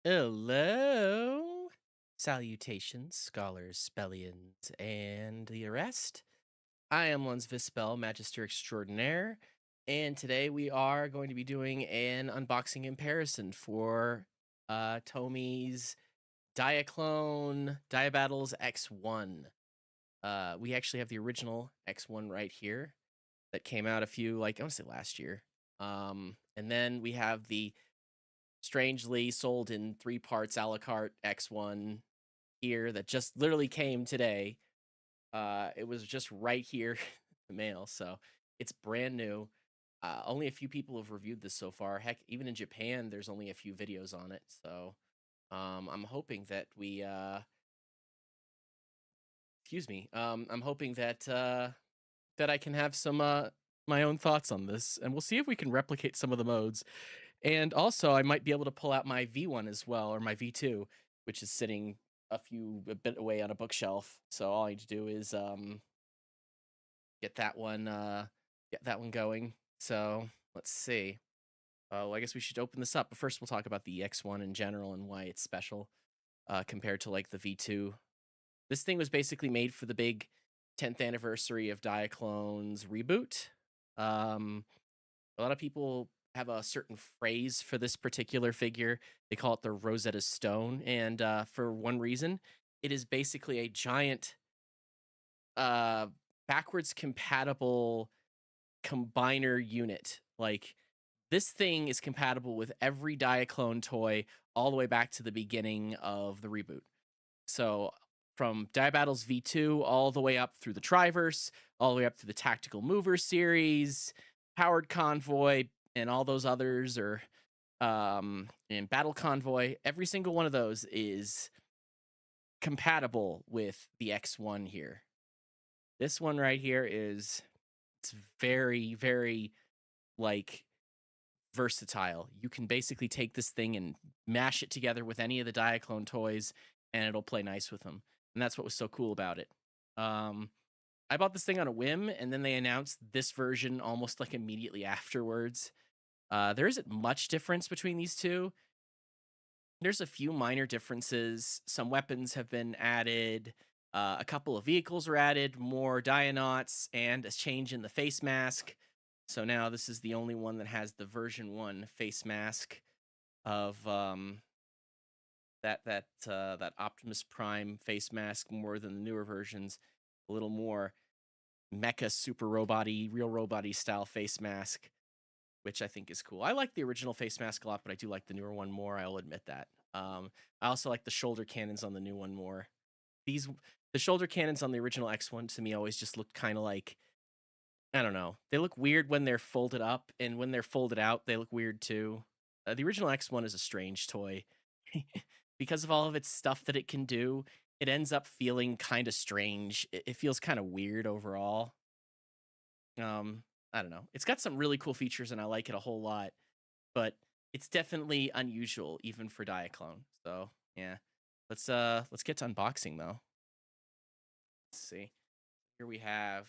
Hello. Salutations, scholars, spellions, and the rest. I am Luns Vispel, Magister Extraordinaire, and today we are going to be doing an unboxing comparison for Tommy's Diaclone Diabattles X-1. We actually have the original X-1 right here that came out I want to say last year. And then we have the strangely sold in 3 parts a la carte X1 here that just literally came today. It was just right here in the mail, so it's brand new. Only a few people have reviewed this so far. Heck, even in Japan, there's only a few videos on it. So I'm hoping that excuse me, I'm hoping that I can have some my own thoughts on this, and we'll see if we can replicate some of the modes. And also, I might be able to pull out my V1 as well, or my V2, which is sitting a bit away on a bookshelf. So all I need to do is get that one going. So let's see. Oh, I guess we should open this up. But first, we'll talk about the X1 in general and why it's special compared to like the V2. This thing was basically made for the big 10th anniversary of Diaclone's reboot. A lot of people have a certain phrase for this particular figure. They call it the Rosetta Stone, and for one reason, it is basically a giant, uh, backwards compatible combiner unit. Like this thing is compatible with every Diaclone toy all the way back to the beginning of the reboot. So from Diabattles V2 all the way up through the Triverse, all the way up through the Tactical Mover series, Powered Convoy, and all those others, or and Battle Convoy, every single one of those is compatible with the X1 here. This one right here it's very, very like versatile. You can basically take this thing and mash it together with any of the Diaclone toys, and it'll play nice with them. And that's what was so cool about it. Um, I bought this thing on a whim, and then they announced this version almost like immediately afterwards. There isn't much difference between these two. There's a few minor differences. Some weapons have been added. A couple of vehicles are added, more Dionauts, and a change in the face mask. So now this is the only one that has the version 1 face mask of that Optimus Prime face mask, more than the newer versions. A little more mecha super robot-y, real robot-y style face mask, which I think is cool. I like the original face mask a lot, but I do like the newer one more. I'll admit that. I also like the shoulder cannons on the new one more. The shoulder cannons on the original X1 to me always just looked kind of like, I don't know. They look weird when they're folded up, and when they're folded out, they look weird too. The original X1 is a strange toy. Because of all of its stuff that it can do, it ends up feeling kind of strange. It feels kind of weird overall. Um, I don't know. It's got some really cool features, and I like it a whole lot, but it's definitely unusual even for Diaclone. So yeah, let's get to unboxing though. Let's see. Here we have,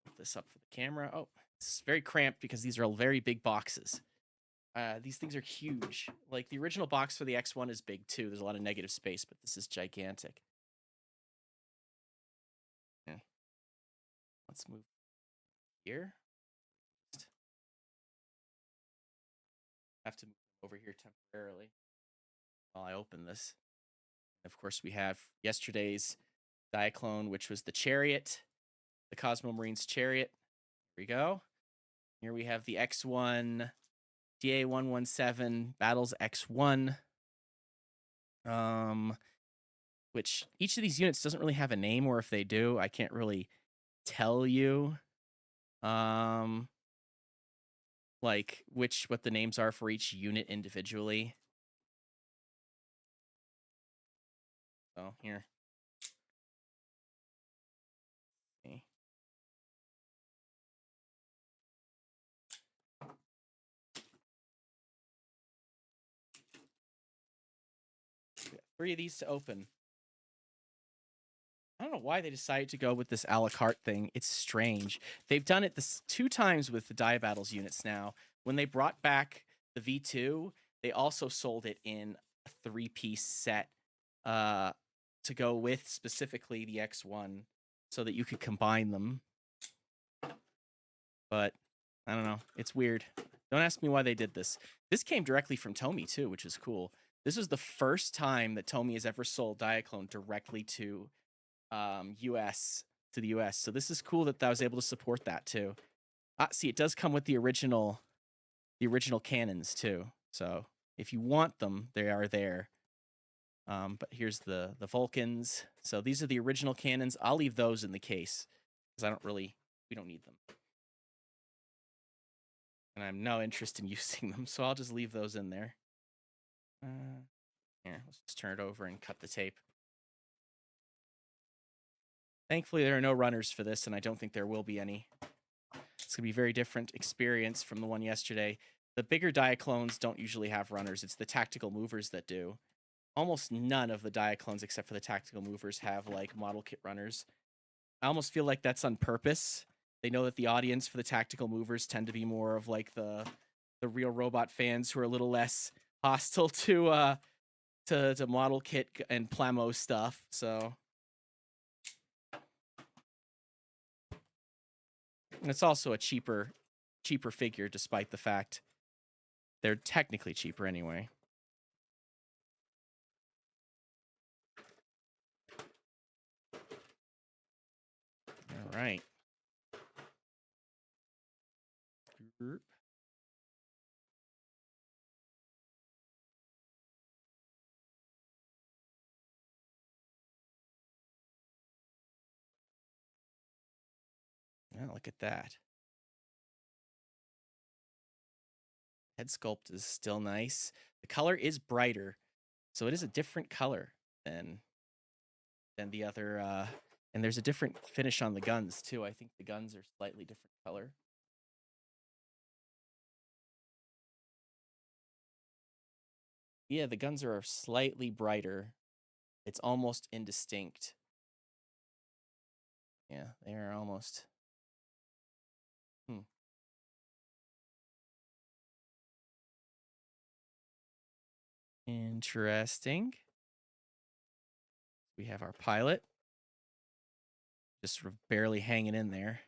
put this up for the camera. Oh, it's very cramped because these are all very big boxes. These things are huge. Like the original box for the X1 is big too. There's a lot of negative space, but this is gigantic. Yeah. Let's move here. Have to move over here temporarily while I open this. Of course, we have yesterday's Diaclone, which was the Chariot, the Cosmo Marines Chariot. Here we go. Here we have the X1 DA117 Battles X1. Which each of these units doesn't really have a name, or if they do, I can't really tell you like what the names are for each unit individually. So here. Okay. 3 of these to open. I don't know why they decided to go with this a la carte thing. It's strange. They've done it 2 times with the Diabattles units now. When they brought back the V2, they also sold it in a three-piece set uh, to go with specifically the X1 so that you could combine them. But I don't know. It's weird. Don't ask me why they did this. This came directly from Tomy too, which is cool. This was the first time that Tomy has ever sold Diaclone directly to US to the US. So this is cool that I was able to support that too. See, it does come with the original cannons too. So if you want them, they are there. But here's the Vulcans. So these are the original cannons. I'll leave those in the case because we don't need them. And I have no interest in using them, so I'll just leave those in there. Here, let's just turn it over and cut the tape. Thankfully, there are no runners for this, and I don't think there will be any. It's going to be a very different experience from the one yesterday. The bigger Diaclones don't usually have runners. It's the tactical movers that do. Almost none of the Diaclones, except for the tactical movers, have, like, model kit runners. I almost feel like that's on purpose. They know that the audience for the tactical movers tend to be more of, like, the real robot fans who are a little less hostile to model kit and plamo stuff, so... And it's also a cheaper figure, despite the fact they're technically cheaper anyway. All right. Group. Yeah, look at that. Head sculpt is still nice. The color is brighter, so it is a different color than the other. And there's a different finish on the guns too. I think the guns are slightly different color. Yeah, the guns are slightly brighter. It's almost indistinct. Yeah, they are almost. Interesting. We have our pilot. Just sort of barely hanging in there.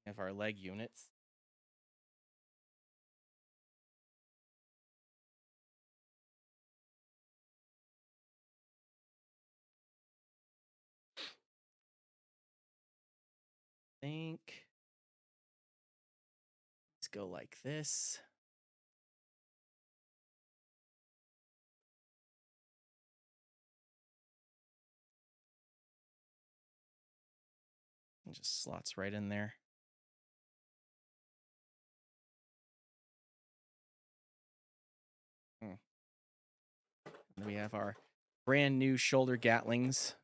We have our leg units. Let's go like this. It just slots right in there. And then we have our brand new shoulder Gatlings.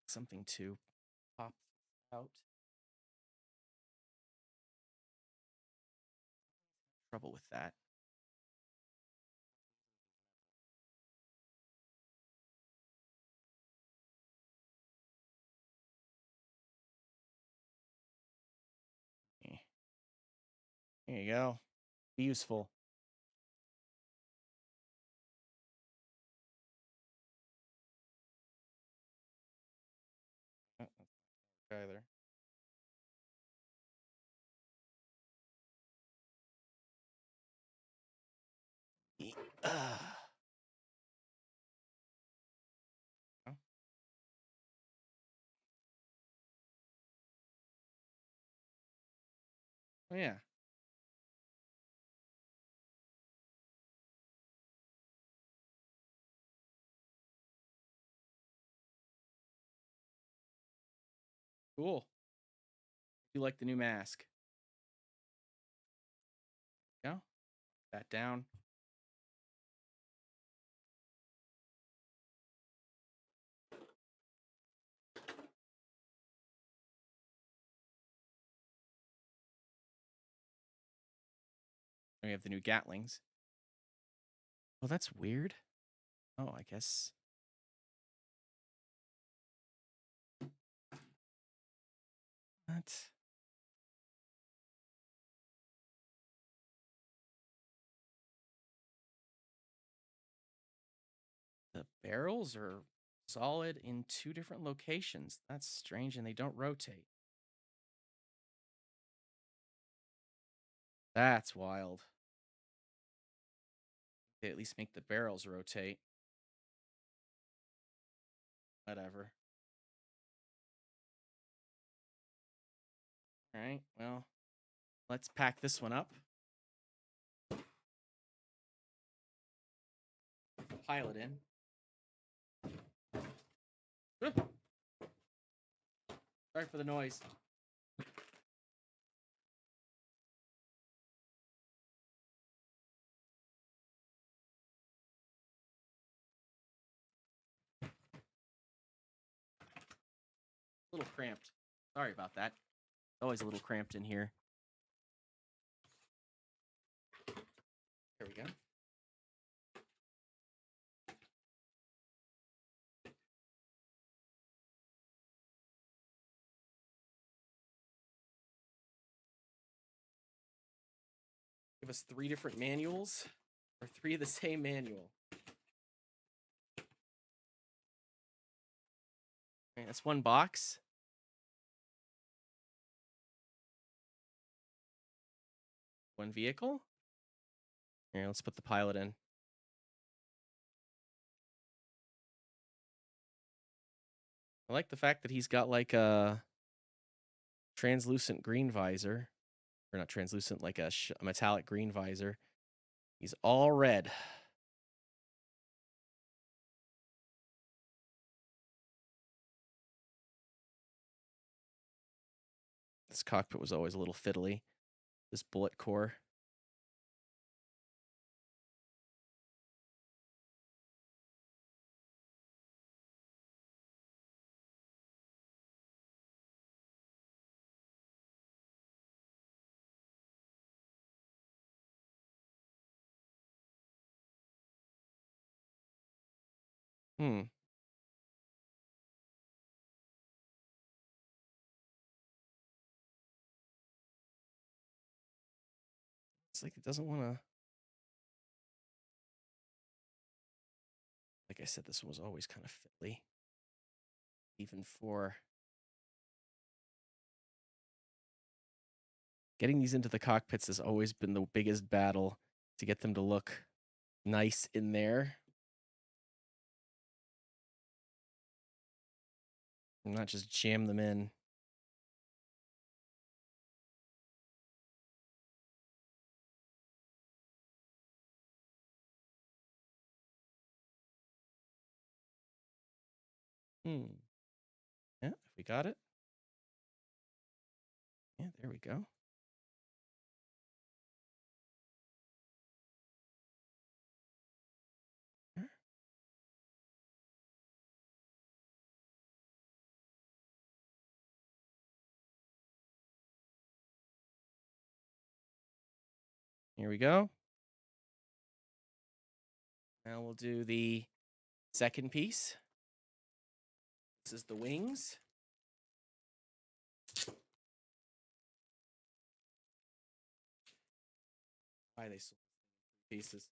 Something to pop out. Trouble with that. There you go. Be useful. Either. Oh yeah. Cool. You like the new mask? Yeah. That down. We have the new Gatlings. Oh, that's weird. Oh, I guess What? The barrels are solid in two different locations. That's strange, and they don't rotate. That's wild. They at least make the barrels rotate. Whatever. All right, well, let's pack this one up. Pile it in. Sorry for the noise. A little cramped. Sorry about that. Always a little cramped in here. There we go. Give us 3 different manuals, or 3 of the same manual. Okay, that's 1 box. 1 vehicle. Here, let's put the pilot in. I like the fact that he's got like a translucent green visor, or not translucent, like a metallic green visor. He's all red. This cockpit was always a little fiddly. This bullet core. Hmm. It's like it doesn't want to. Like I said, this one was always kind of fiddly. Even for getting these into the cockpits has always been the biggest battle to get them to look nice in there. And not just jam them in. Yeah, if we got it. Yeah, there we go. Here we go. Now we'll do the second piece. This is the wings. Why they sold pieces?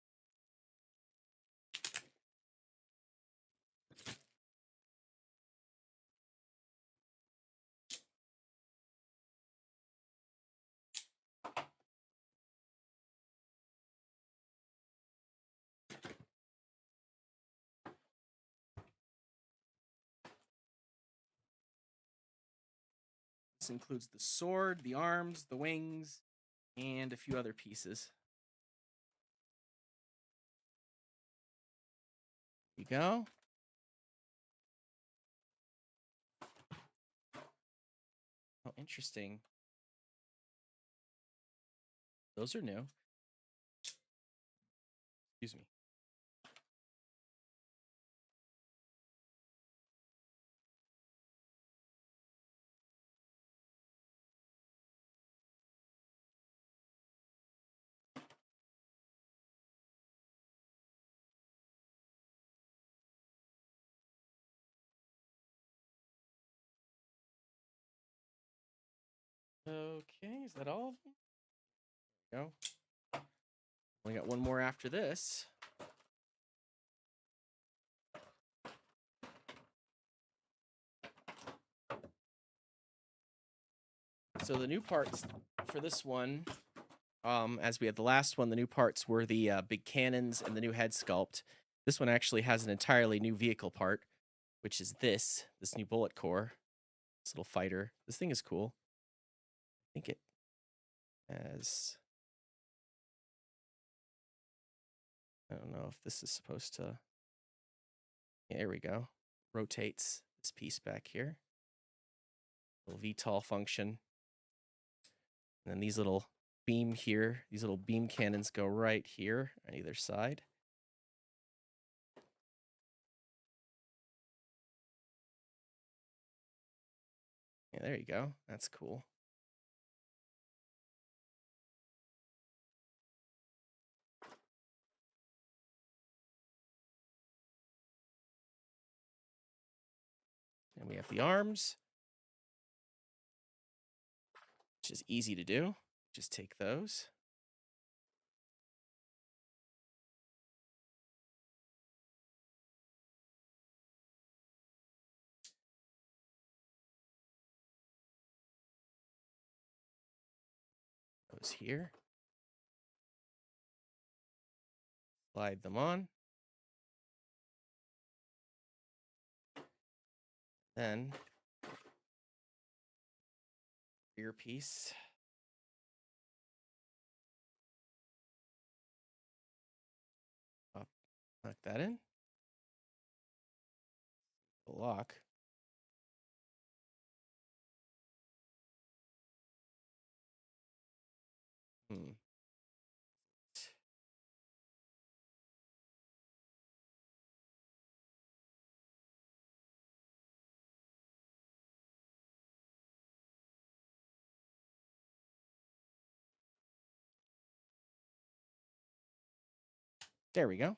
This includes the sword, the arms, the wings, and a few other pieces. Here you go. Oh, interesting. Those are new. Excuse me. Okay, is that all of them? No. We got one more after this. So the new parts for this one, as we had the last one, the new parts were the big cannons and the new head sculpt. This one actually has an entirely new vehicle part, which is this new bullet core, this little fighter. This thing is cool. I think it has, I don't know if this is supposed to, yeah, there we go. Rotates this piece back here. Little VTOL function. And then these little beam here, these little beam cannons go right here on either side. Yeah, there you go. That's cool. And we have the arms, which is easy to do. Just take those. Those here. Slide them on. Then rear piece. Up, knock that in. The lock. There we go.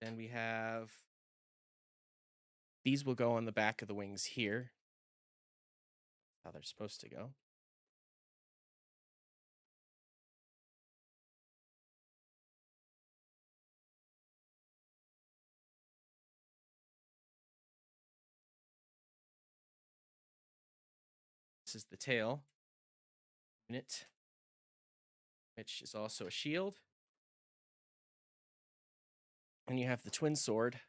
Then we have, these will go on the back of the wings here. How they're supposed to go. This is the tail unit, which is also a shield. And you have the twin sword.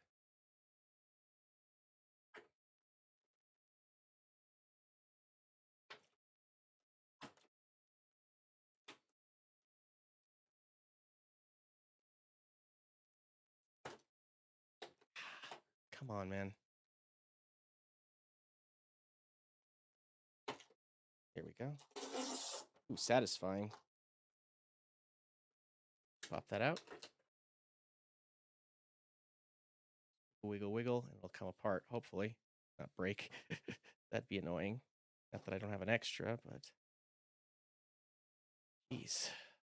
Come on, man. Here we go. Ooh, satisfying. Pop that out. Wiggle, wiggle, and it'll come apart, hopefully. Not break. That'd be annoying. Not that I don't have an extra, but... Jeez.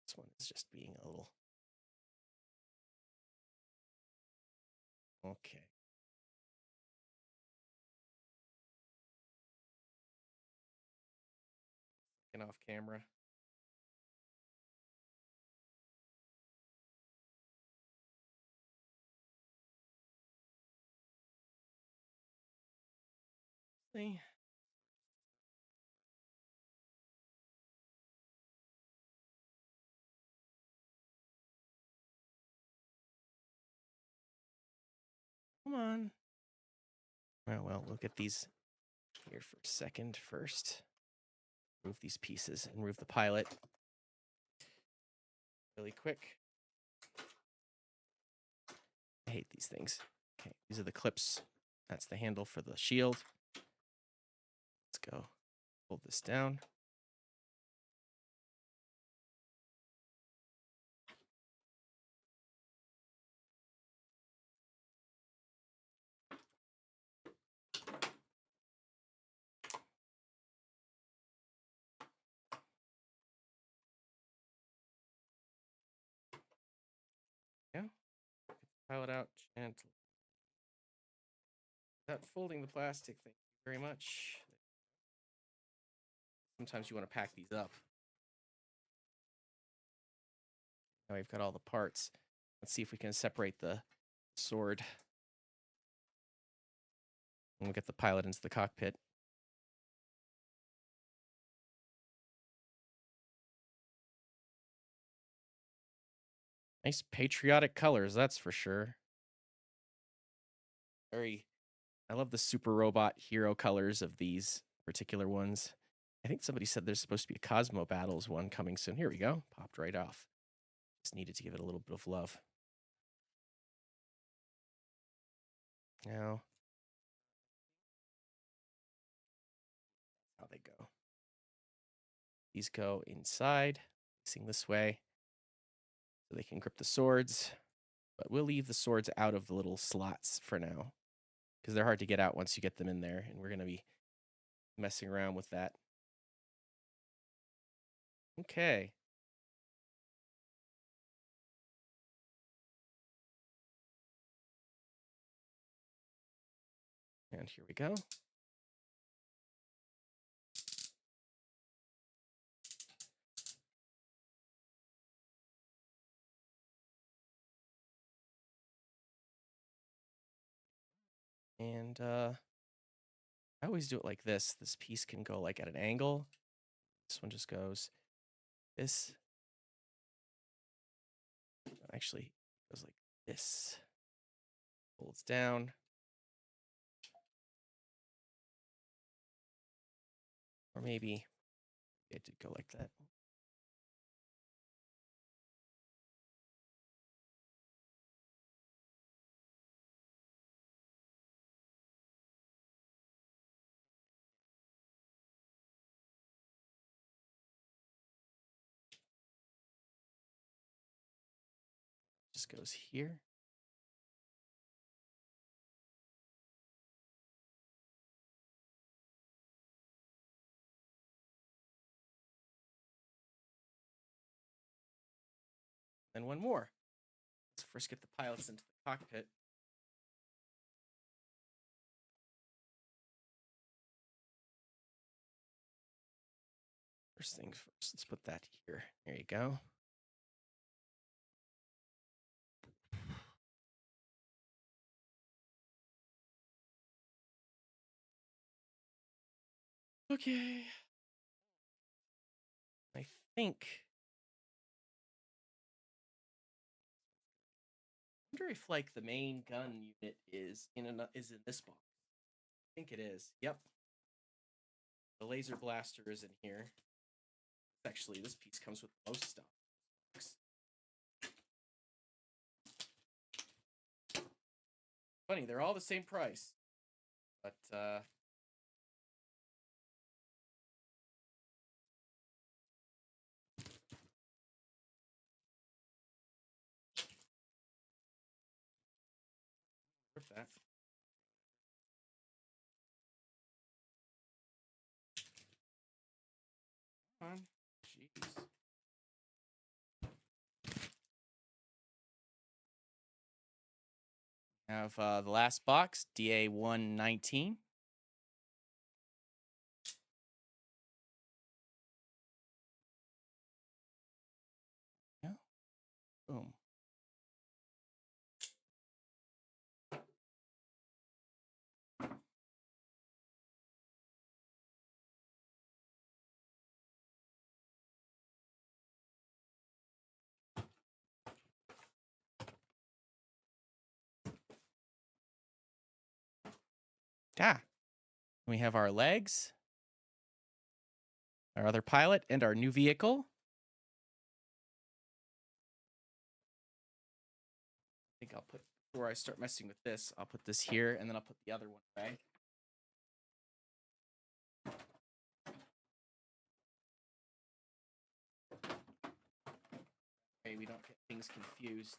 This one is just being a little... Okay. Get off camera. See? Come on. Well, we'll get these here for a second first. Move these pieces and move the pilot really quick. I hate these things. Okay, these are the clips. That's the handle for the shield. Let's go. Hold this down. Pile it out gently. Without folding the plastic, thank you very much. Sometimes you want to pack these up. Now we've got all the parts. Let's see if we can separate the sword. And we'll get the pilot into the cockpit. Nice patriotic colors, that's for sure. I love the super robot hero colors of these particular ones. I think somebody said there's supposed to be a Cosmo Battles one coming soon. Here we go. Popped right off. Just needed to give it a little bit of love. Now, how they go. These go inside, facing this way, so they can grip the swords. But we'll leave the swords out of the little slots for now, because they're hard to get out once you get them in there, and we're going to be messing around with that. Okay. And here we go. And I always do it like this. This piece can go like at an angle. This one just goes this. Actually, it goes like this. Folds down. Or maybe it did go like that. Just goes here. Then one more. Let's first get the pilots into the cockpit. First things first, let's put that here. There you go. Okay. I think. I wonder if like the main gun unit is in this box. I think it is. Yep. The laser blaster is in here. Actually, this piece comes with most stuff. Funny, they're all the same price. But worth that. Come on. Jeez. Have the last box, DA119. Yeah. Boom. Ah. We have our legs, our other pilot, and our new vehicle. I think I'll put, before I start messing with this, I'll put this here, and then I'll put the other one away. Okay, we don't get things confused.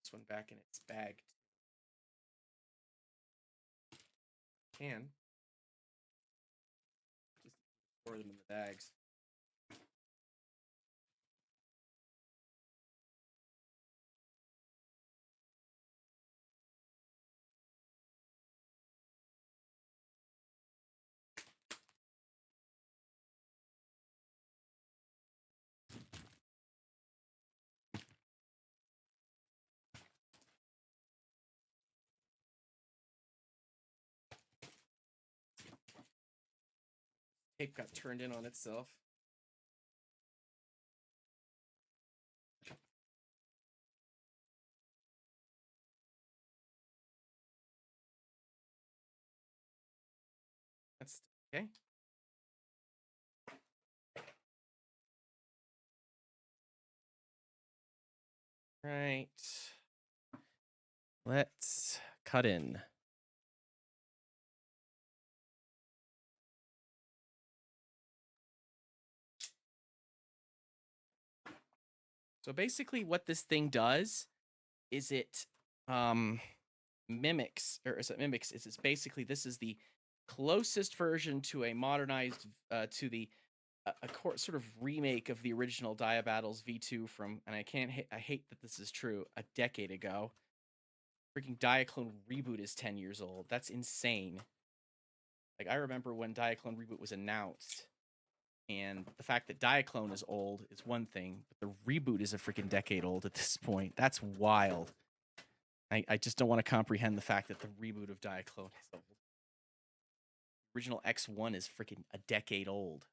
this one back in its bag. Can just pour them in the bags. Tape got turned in on itself. That's okay. Right. Let's cut in. So basically what this thing does is it mimics, or is it mimics, is it's basically, this is the closest version to a modernized, to the sort of remake of the original Diabattles V2 from, and I hate that this is true, a decade ago. Freaking Diaclone Reboot is 10 years old. That's insane. Like, I remember when Diaclone Reboot was announced, and the fact that Diaclone is old is one thing, but the reboot is a freaking decade old at this point. That's wild. I just don't want to comprehend the fact that the reboot of Diaclone is old. Original X-1 is freaking a decade old.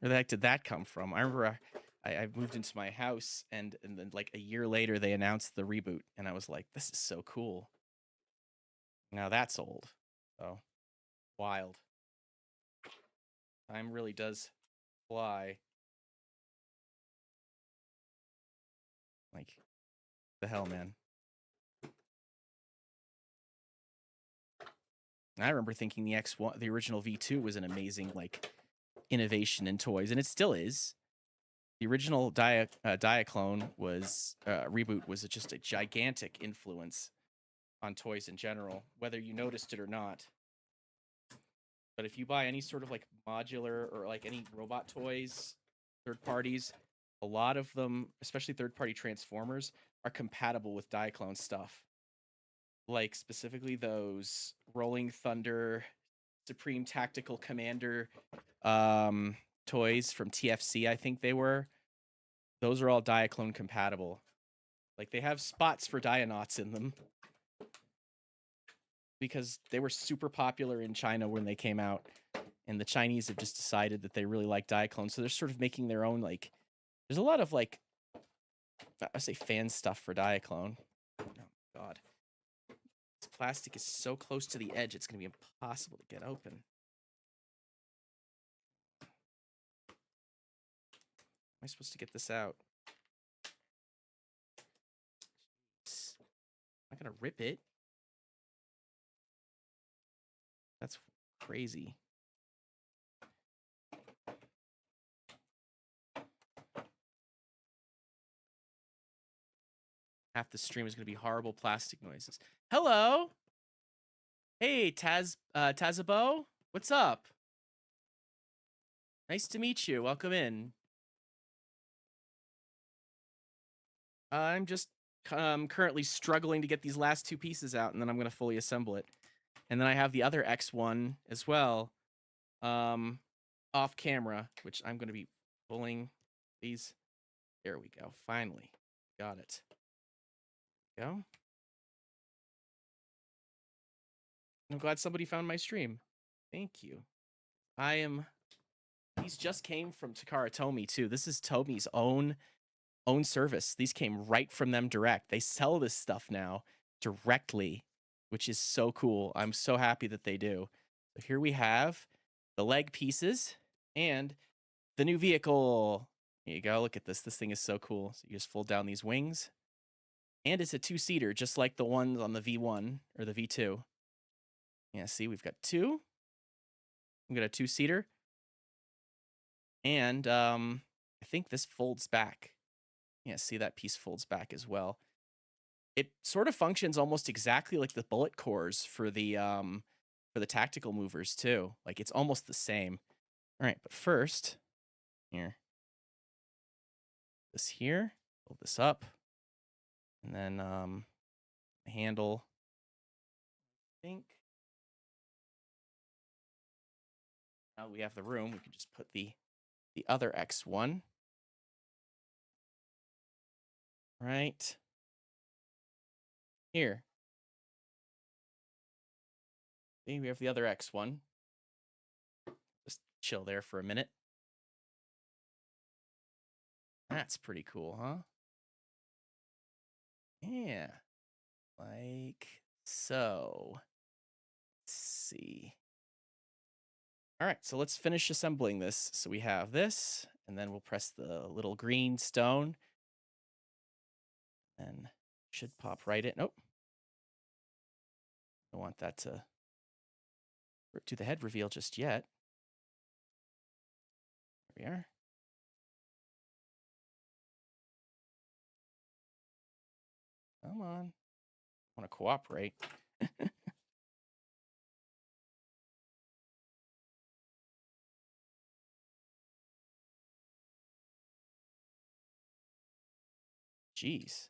Where the heck did that come from? I remember I moved into my house, and then like a year later they announced the reboot, and I was like, this is so cool. Now that's old. So wild. Time really does fly. Like, the hell, man. I remember thinking the X1, the original V2, was an amazing like innovation in toys, and it still is. The original Diaclone was reboot was just a gigantic influence on toys in general, whether you noticed it or not. But if you buy any sort of like modular or like any robot toys, third parties, a lot of them, especially third-party Transformers, are compatible with Diaclone stuff. Like specifically those Rolling Thunder, Supreme Tactical Commander toys from TFC, I think they were. Those are all Diaclone compatible. Like, they have spots for Dionauts in them because they were super popular in China when they came out, and the Chinese have just decided that they really like Diaclone, so they're sort of making their own, like, there's a lot of, like, I say fan stuff for Diaclone. Oh, God. This plastic is so close to the edge, it's going to be impossible to get open. How am I supposed to get this out? I'm not going to rip it. That's crazy. Half the stream is going to be horrible plastic noises. Hello. Hey, Tazabo. What's up? Nice to meet you. Welcome in. I'm just currently struggling to get these last two pieces out, and then I'm going to fully assemble it. And then I have the other X1 as well, off camera, which I'm going to be pulling these. There we go. Finally. Got it. Go. I'm glad somebody found my stream. Thank you. These just came from Takara Tomy too. This is Tomy's own service. These came right from them direct. They sell this stuff now directly, which is so cool. I'm so happy that they do. So here we have the leg pieces and the new vehicle. Here you go. Look at this. This thing is so cool. So you just fold down these wings. And it's a two-seater, just like the ones on the V1 or the V2. Yeah, see, we've got two. We've got a two-seater. And I think this folds back. Yeah, see, that piece folds back as well. It sort of functions almost exactly like the bullet cores for the tactical movers too. Like it's almost the same. All right, but first, here, this here, pull this up, and then handle. I think now we have the room. We can just put the other X1 right here. See, we have the other X1. Just chill there for a minute. That's pretty cool, huh? Yeah, like so. Let's see. All right, so let's finish assembling this. So we have this, and then we'll press the little green stone, and should pop right in. Nope. Don't want that to do the head reveal just yet. There we are. Come on. I want to cooperate. Jeez.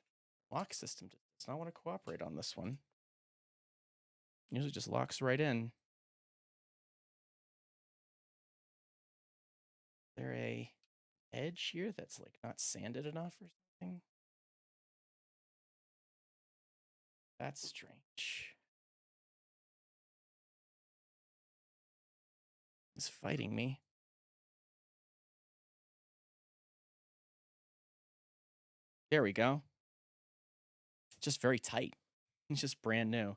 Lock system does not want to cooperate on this one. Usually just locks right in. Is there a edge here that's like not sanded enough or something? That's strange. It's fighting me. There we go. Just very tight. It's just brand new.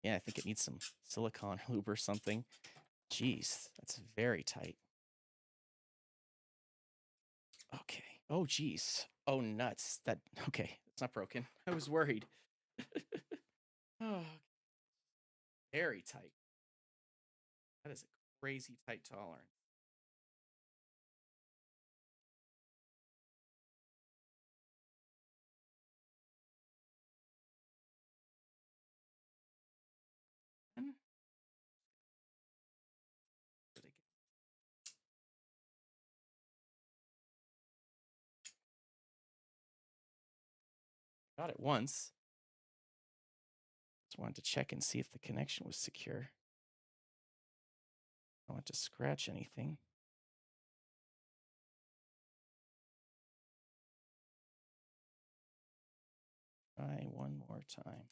Yeah, I think it needs some silicone lube or something. Jeez, that's very tight. Okay. Oh, geez. Oh, nuts. Okay. It's not broken. I was worried. Oh, very tight. That is a crazy tight tolerance. Got it once. Just wanted to check and see if the connection was secure. I don't want to scratch anything. Try one more time.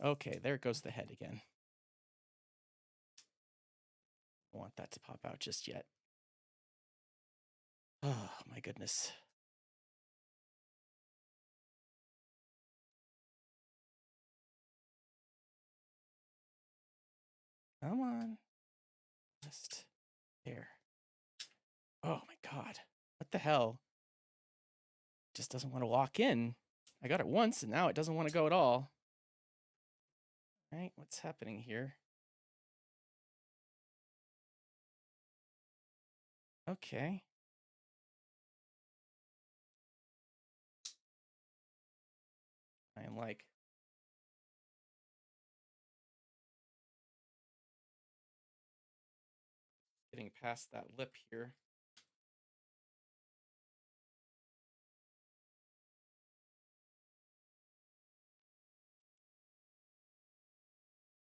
Okay, there goes the head again. Don't want that to pop out just yet. Oh, my goodness. Come on. Just there. Oh my God. What the hell? Just doesn't want to lock in. I got it once and now it doesn't want to go at all. All right, what's happening here? Okay. I am like getting past that lip here.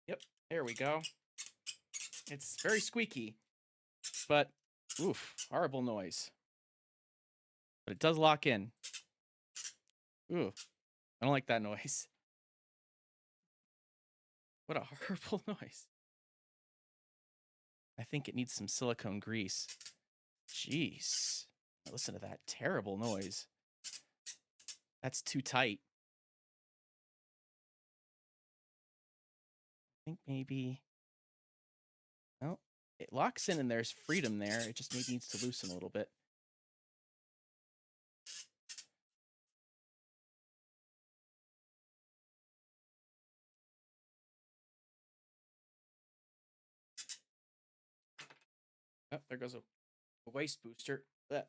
Yep, there we go. It's very squeaky, but oof, horrible noise. But it does lock in. Ooh, I don't like that noise. What a horrible noise. I think it needs some silicone grease. Jeez. Listen to that terrible noise. That's too tight. I think maybe. Oh, it locks in and there's freedom there. It just maybe needs to loosen a little bit. Oh, there goes a waist booster. Blech.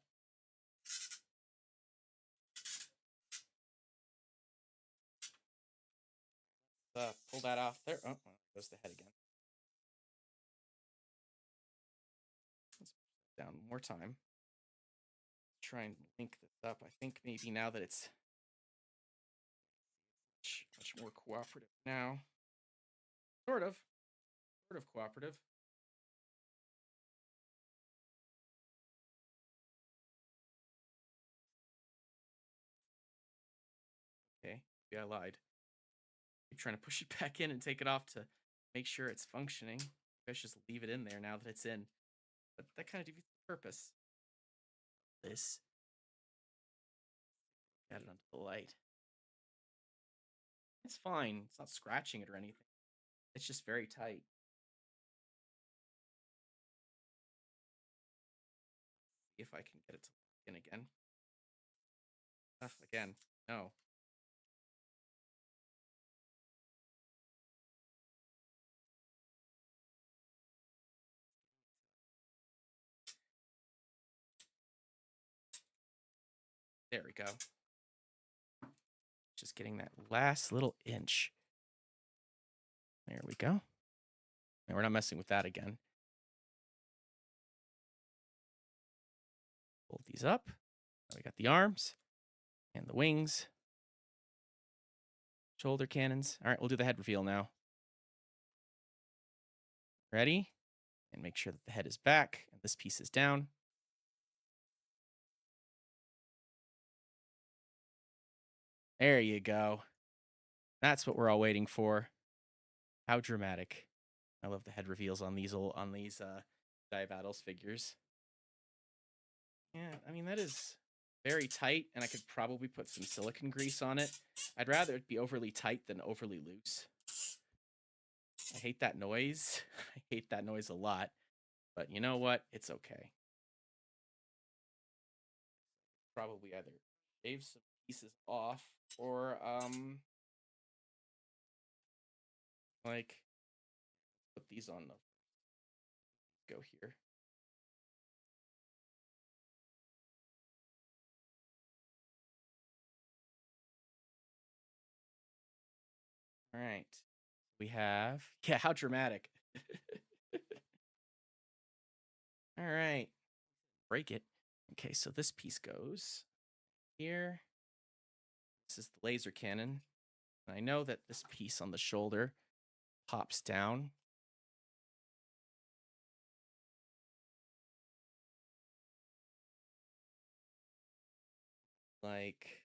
Pull that off there. Oh, well, goes the head again. Let's put it down one more time. Try and link this up. I think maybe now that it's much more cooperative now. Sort of cooperative. Okay, maybe I lied. Keep trying to push it back in and take it off to make sure it's functioning. I should just leave it in there now that it's in. But that kind of defeats the purpose. This. Add it onto the light. It's fine. It's not scratching it or anything. It's just very tight. See if I can get it to in again. Again, no. There we go. Just getting that last little inch. There we go. And we're not messing with that again. Fold these up. Now we got the arms and the wings. Shoulder cannons. All right, we'll do the head reveal now. Ready? And make sure that the head is back and this piece is down. There you go. That's what we're all waiting for. How dramatic. I love the head reveals on these Diabattles figures. Yeah, I mean, that is very tight, and I could probably put some silicone grease on it. I'd rather it be overly tight than overly loose. I hate that noise. I hate that noise a lot. But you know what? It's okay. Probably either shave some pieces off or like put these on the go here. All right. We have, yeah, how dramatic. All right. Break it. Okay, so this piece goes here. This is the laser cannon. And I know that this piece on the shoulder pops down. Like,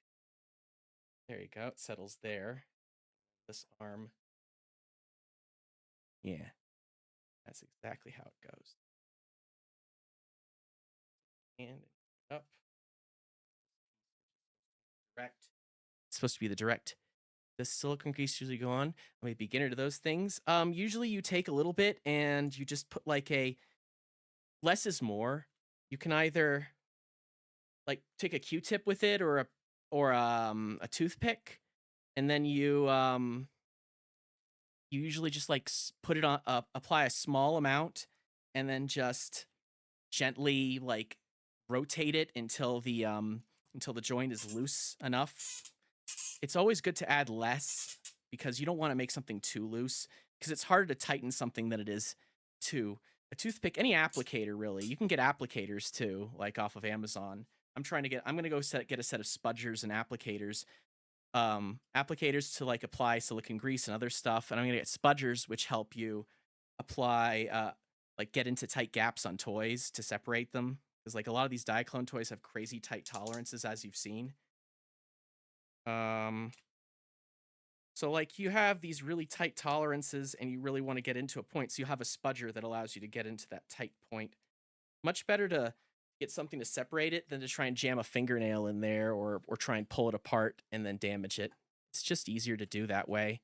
there you go. It settles there. This arm. Yeah, that's exactly how it goes. And up. Direct. It's supposed to be the direct. Does silicone grease usually go on? I'm a beginner to those things. Usually you take a little bit and you just put like a less is more. You can either like take a Q-tip with it or a toothpick, and then you usually just like put it on apply a small amount and then just gently like rotate it until the joint is loose enough. It's always good to add less because you don't want to make something too loose because it's harder to tighten something than it is to a toothpick. Any applicator, really. You can get applicators too, like off of Amazon. I'm going to go get a set of spudgers and applicators. Applicators to like apply silicone grease and other stuff. And I'm going to get spudgers, which help you apply, like get into tight gaps on toys to separate them. Because like a lot of these Diaclone toys have crazy tight tolerances, as you've seen. So like you have these really tight tolerances and you really want to get into a point. So you have a spudger that allows you to get into that tight point. Much better to get something to separate it than to try and jam a fingernail in there or try and pull it apart and then damage it. It's just easier to do that way.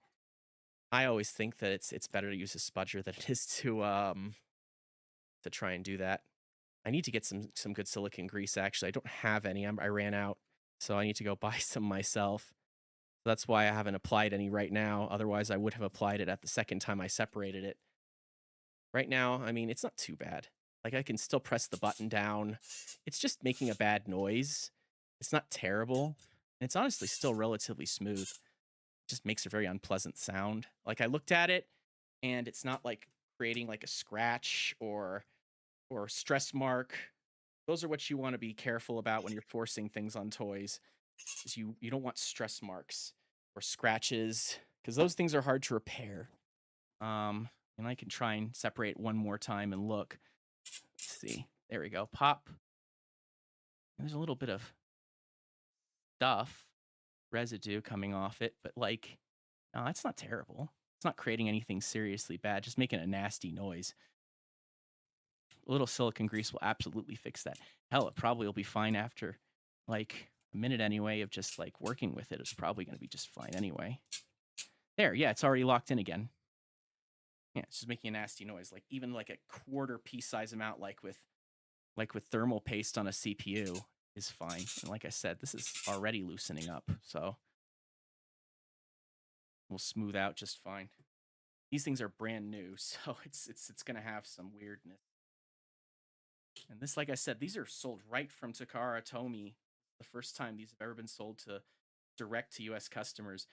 I always think that it's better to use a spudger than it is to try and do that. I need to get some good silicone grease, actually. I don't have any. I ran out. So I need to go buy some myself. That's why I haven't applied any right now. Otherwise, I would have applied it at the second time I separated it. Right now, I mean, it's not too bad. Like, I can still press the button down. It's just making a bad noise. It's not terrible. It's honestly still relatively smooth. just makes a very unpleasant sound. Like I looked at it and it's not like creating like a scratch or stress mark. Those are what you want to be careful about when you're forcing things on toys. Is you don't want stress marks or scratches because those things are hard to repair. And I can try and separate one more time and look. Let's see. There we go. Pop. There's a little bit of stuff, residue coming off it, but like, no, that's not terrible. It's not creating anything seriously bad, just making a nasty noise. A little silicone grease will absolutely fix that. Hell, it probably will be fine after like a minute anyway of just like working with it. It's probably going to be just fine anyway. There, yeah, it's already locked in again. Yeah, it's just making a nasty noise. Like even like a quarter piece size amount, like with thermal paste on a CPU is fine. And like I said, this is already loosening up, so we'll smooth out just fine. These things are brand new, so it's gonna have some weirdness. And this, like I said, these are sold right from Takara Tomy. The first time these have ever been sold to direct to US customers.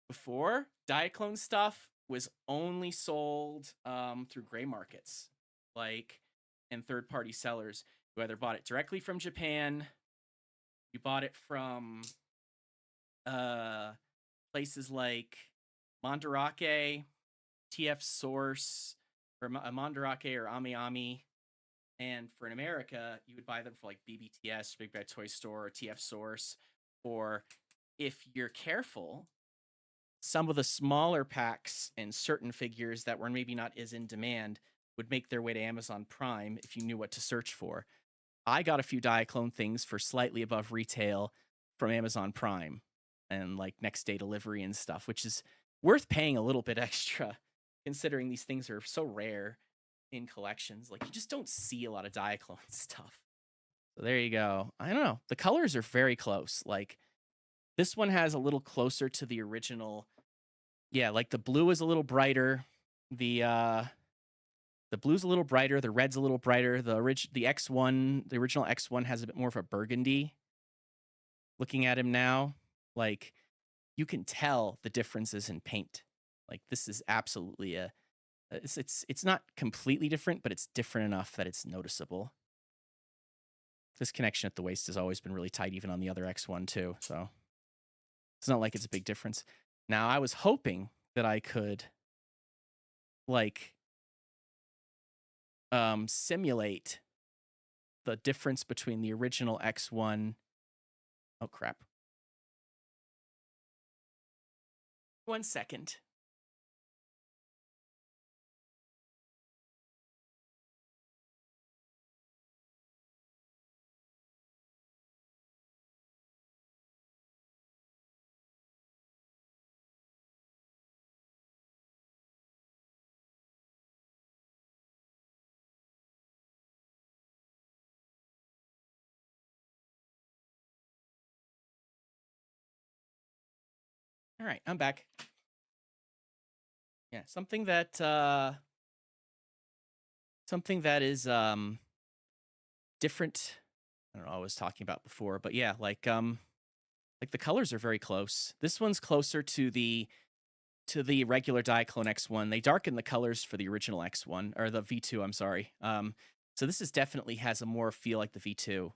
Before, Diaclone stuff was only sold through gray markets, like, and third-party sellers who either bought it directly from Japan, you bought it from places like Mandarake, TF Source, or Mandarake or Ami Ami. And for in America, you would buy them for like BBTS, Big Bad Toy Store, or TF Source. Or if you're careful, some of the smaller packs and certain figures that were maybe not as in demand would make their way to Amazon Prime if you knew what to search for. I got a few Diaclone things for slightly above retail from Amazon Prime and like next day delivery and stuff, which is worth paying a little bit extra considering these things are so rare in collections. Like you just don't see a lot of Diaclone stuff. So there you go. I don't know. The colors are very close. Like this one has a little closer to the original. Yeah, like the blue is a little brighter. The blue's a little brighter. The red's a little brighter. The X1, the original X1 has a bit more of a burgundy. Looking at him now, like you can tell the differences in paint. Like this is absolutely it's not completely different, but it's different enough that it's noticeable. This connection at the waist has always been really tight, even on the other X1 too. So it's not like it's a big difference. Now I was hoping that I could like simulate the difference between the original X1. Oh crap. 1 second. All right, I'm back. Yeah, something that is different. I don't know, I was talking about before, but yeah, like the colors are very close. This one's closer to the regular Diaclone X1. They darken the colors for the original X1 or the V2, I'm sorry. So this is definitely has a more feel like the V2.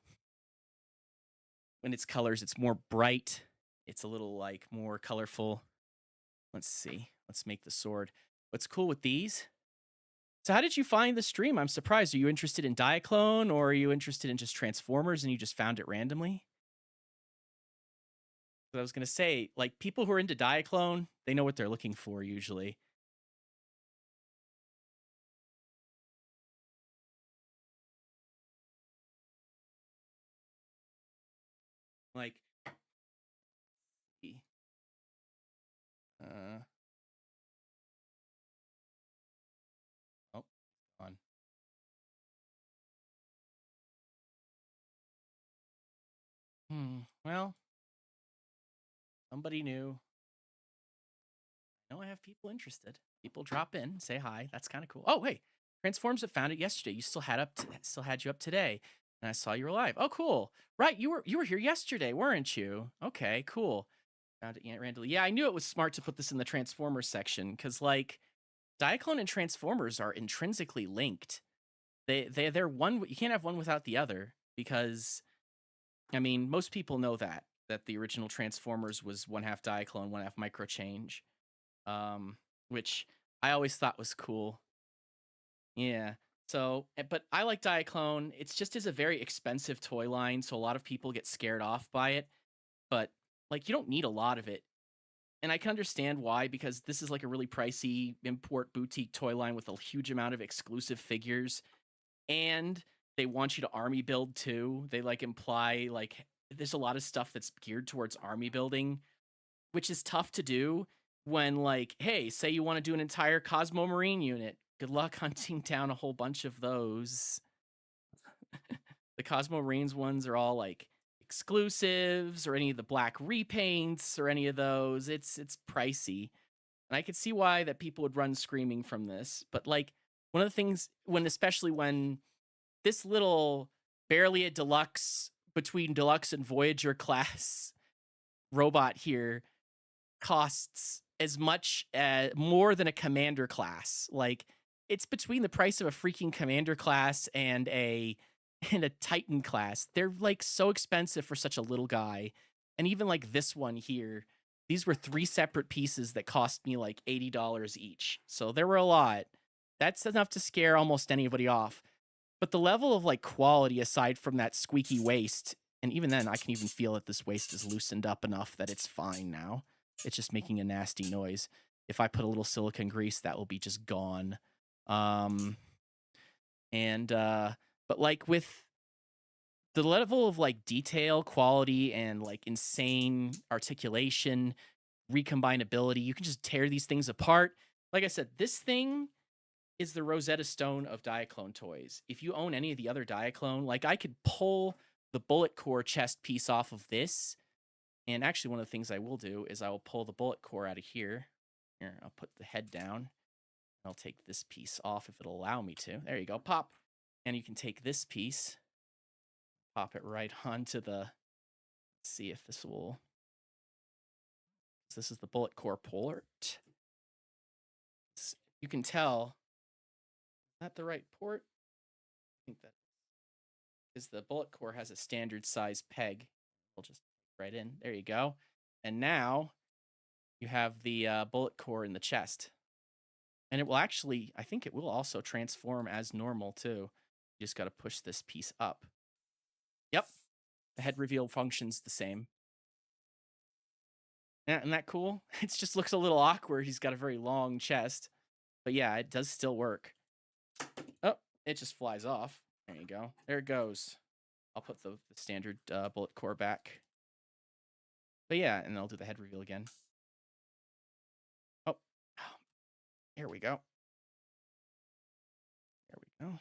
When it's colors, it's more bright. It's a little like more colorful. Let's see. Let's make the sword. What's cool with these? So how did you find the stream? I'm surprised. Are you interested in Diaclone or are you interested in just Transformers and you just found it randomly? I was going to say, like, people who are into Diaclone, they know what they're looking for usually. Like, oh, on. Well, somebody new. I know I have people interested. People drop in, say hi. That's kind of cool. Oh, hey, Transforms have found it yesterday. You still had you up today, and I saw you were live. Oh, cool. Right, you were here yesterday, weren't you? Okay, cool. Found it randomly. Yeah, I knew it was smart to put this in the Transformers section because, like, Diaclone and Transformers are intrinsically linked. They're one. You can't have one without the other because, I mean, most people know that the original Transformers was one half Diaclone, one half Microchange, which I always thought was cool. Yeah. So, but I like Diaclone. It's just is a very expensive toy line, so a lot of people get scared off by it. But like, you don't need a lot of it, and I can understand why, because this is like a really pricey import boutique toy line with a huge amount of exclusive figures, and they want you to army build too. They like imply like there's a lot of stuff that's geared towards army building, which is tough to do when, like, hey, say you want to do an entire Cosmo Marine unit. Good luck hunting down a whole bunch of those. The Cosmo Marines ones are all like exclusives, or any of the black repaints or any of those. It's pricey. And I could see why that people would run screaming from this. But like, one of the things when, especially when this little barely a deluxe between deluxe and Voyager class robot here costs as much more than a commander class. Like, it's between the price of a freaking commander class and a Titan class. They're like so expensive for such a little guy. And even like this one here, these were 3 separate pieces that cost me like $80 each. So there were a lot. That's enough to scare almost anybody off. But the level of like quality, aside from that squeaky waist, and even then I can even feel that this waist is loosened up enough that it's fine now. It's just making a nasty noise. If I put a little silicone grease, that will be just gone. But like, with the level of like detail, quality, and like insane articulation, recombinability, you can just tear these things apart. Like I said, this thing is the Rosetta Stone of Diaclone toys. If you own any of the other Diaclone, like, I could pull the bullet core chest piece off of this. And actually, one of the things I will do is I will pull the bullet core out of here. Here, I'll put the head down. I'll take this piece off if it'll allow me to. There you go, pop. And you can take this piece, pop it right onto the, let's see if this will, so this is the bullet core port. You can tell, is that the right port? I think that is. The bullet core has a standard size peg. We'll just right in. There you go. And now you have the bullet core in the chest. And it will actually, I think it will also transform as normal too. You just got to push this piece up. Yep. The head reveal functions the same. Isn't that cool? It just looks a little awkward. He's got a very long chest. But yeah, it does still work. Oh, it just flies off. There you go. There it goes. I'll put the standard bullet core back. But yeah, and I'll do the head reveal again. Oh, here we go. There we go.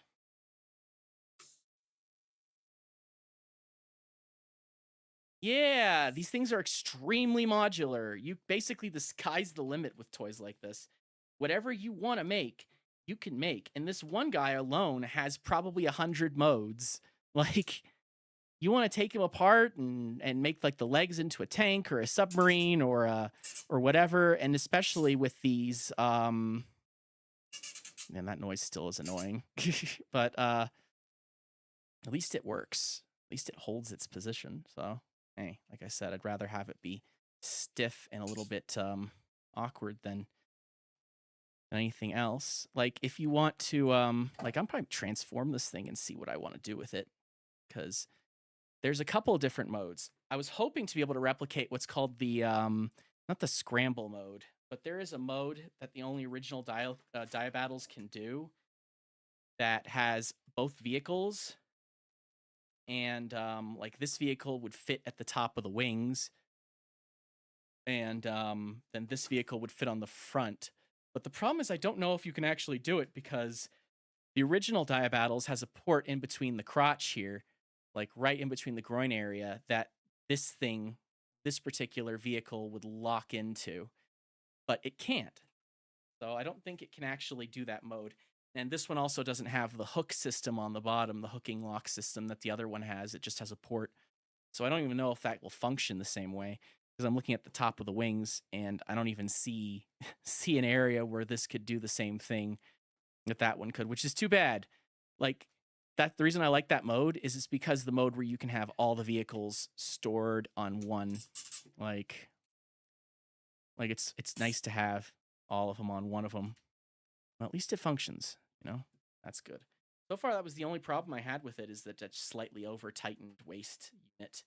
Yeah, these things are extremely modular. You basically, the sky's the limit with toys like this. Whatever you want to make, you can make. And this one guy alone has probably 100 modes. Like, you want to take him apart and make like the legs into a tank or a submarine or whatever. And especially with these, man, that noise still is annoying. But at least it works. At least it holds its position. So, hey, like I said, I'd rather have it be stiff and a little bit awkward than anything else. Like, if you want to, like, I'm probably transform this thing and see what I want to do with it, because there's a couple of different modes. I was hoping to be able to replicate what's called the, not the scramble mode, but there is a mode that the only original Diabattles can do that has both vehicles. And like, this vehicle would fit at the top of the wings. And then this vehicle would fit on the front. But the problem is I don't know if you can actually do it, because the original Diabattles has a port in between the crotch here, like right in between the groin area, that this particular vehicle would lock into. But it can't. So I don't think it can actually do that mode. And this one also doesn't have the hook system on the bottom, the hooking lock system that the other one has. It just has a port. So I don't even know if that will function the same way. because I'm looking at the top of the wings and I don't even see see an area where this could do the same thing that that one could, which is too bad. Like that, the reason I like that mode is it's because the mode where you can have all the vehicles stored on one, like it's nice to have all of them on one of them. Well, at least it functions, you know. That's good. So far, that was the only problem I had with it, is that it's slightly over tightened waist unit,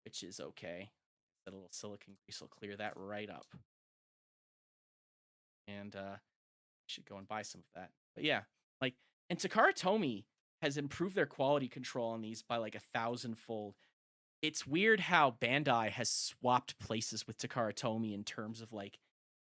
which is okay. That little silicone grease will clear that right up. And I should go and buy some of that. But yeah, like, and Takara Tomy has improved their quality control on these by like 1,000-fold. It's weird how Bandai has swapped places with Takara Tomy in terms of like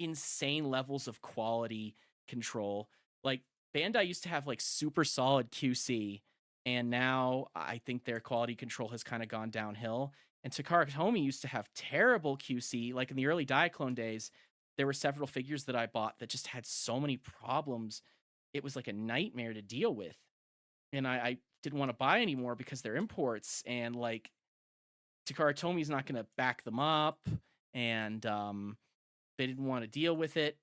insane levels of quality control. Like Bandai used to have like super solid QC, and now I think their quality control has kind of gone downhill. And Takara Tomy used to have terrible QC. Like in the early Diaclone days, there were several figures that I bought that just had so many problems. It was like a nightmare to deal with. And I didn't want to buy anymore because they're imports, and like Takara Tomy's not going to back them up, and they didn't want to deal with it,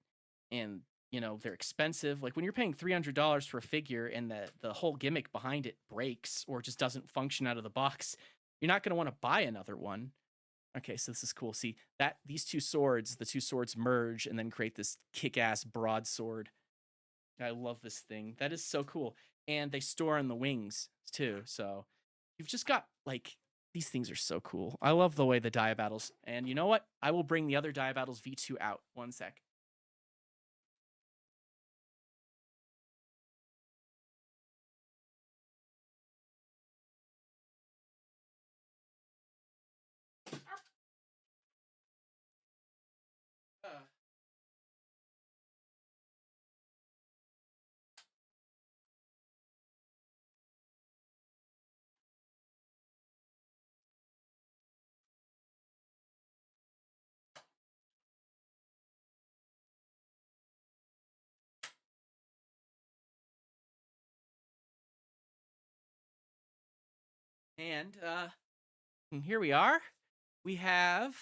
and you know they're expensive. Like when you're paying $300 for a figure and the whole gimmick behind it breaks or just doesn't function out of the box, you're not going to want to buy another one. Okay, so this is cool. See that these two swords, the two swords merge and then create this kick-ass broadsword. I love this thing. That is so cool. And they store on the wings too. So you've just got like, these things are so cool. I love the way the Diabattles, and you know what? I will bring the other Diabattles V2 out. One sec. And here we are. We have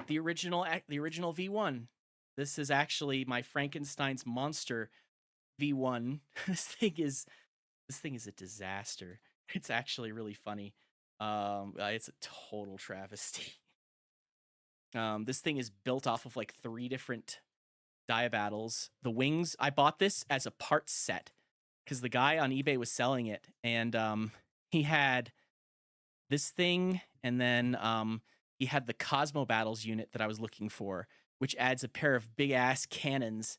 the original V1. This is actually my Frankenstein's monster V1. This thing is a disaster. It's actually really funny. It's a total travesty. This thing is built off of like 3 different Diabattles. The wings, I bought this as a parts set because the guy on eBay was selling it, and he had this thing, and then he had the Cosmo Battles unit that I was looking for, which adds a pair of big ass cannons.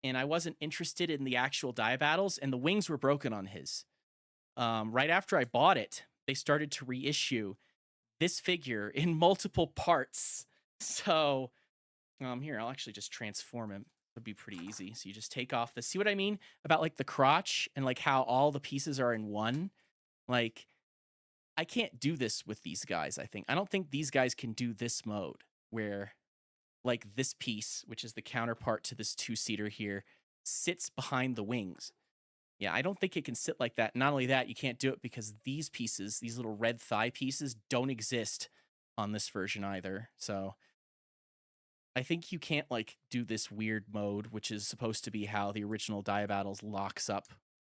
And I wasn't interested in the actual Diabattles, and the wings were broken on his. Right after I bought it, they started to reissue this figure in multiple parts. So here, I'll actually just transform him. It'll be pretty easy. So you just take off the, see what I mean about like the crotch and like how all the pieces are in one? Like, I can't do this with these guys, I think. I don't think these guys can do this mode where like this piece, which is the counterpart to this 2-seater here, sits behind the wings. Yeah, I don't think it can sit like that. Not only that, you can't do it because these pieces, these little red thigh pieces, don't exist on this version either. So I think you can't like do this weird mode, which is supposed to be how the original Diabattles locks up.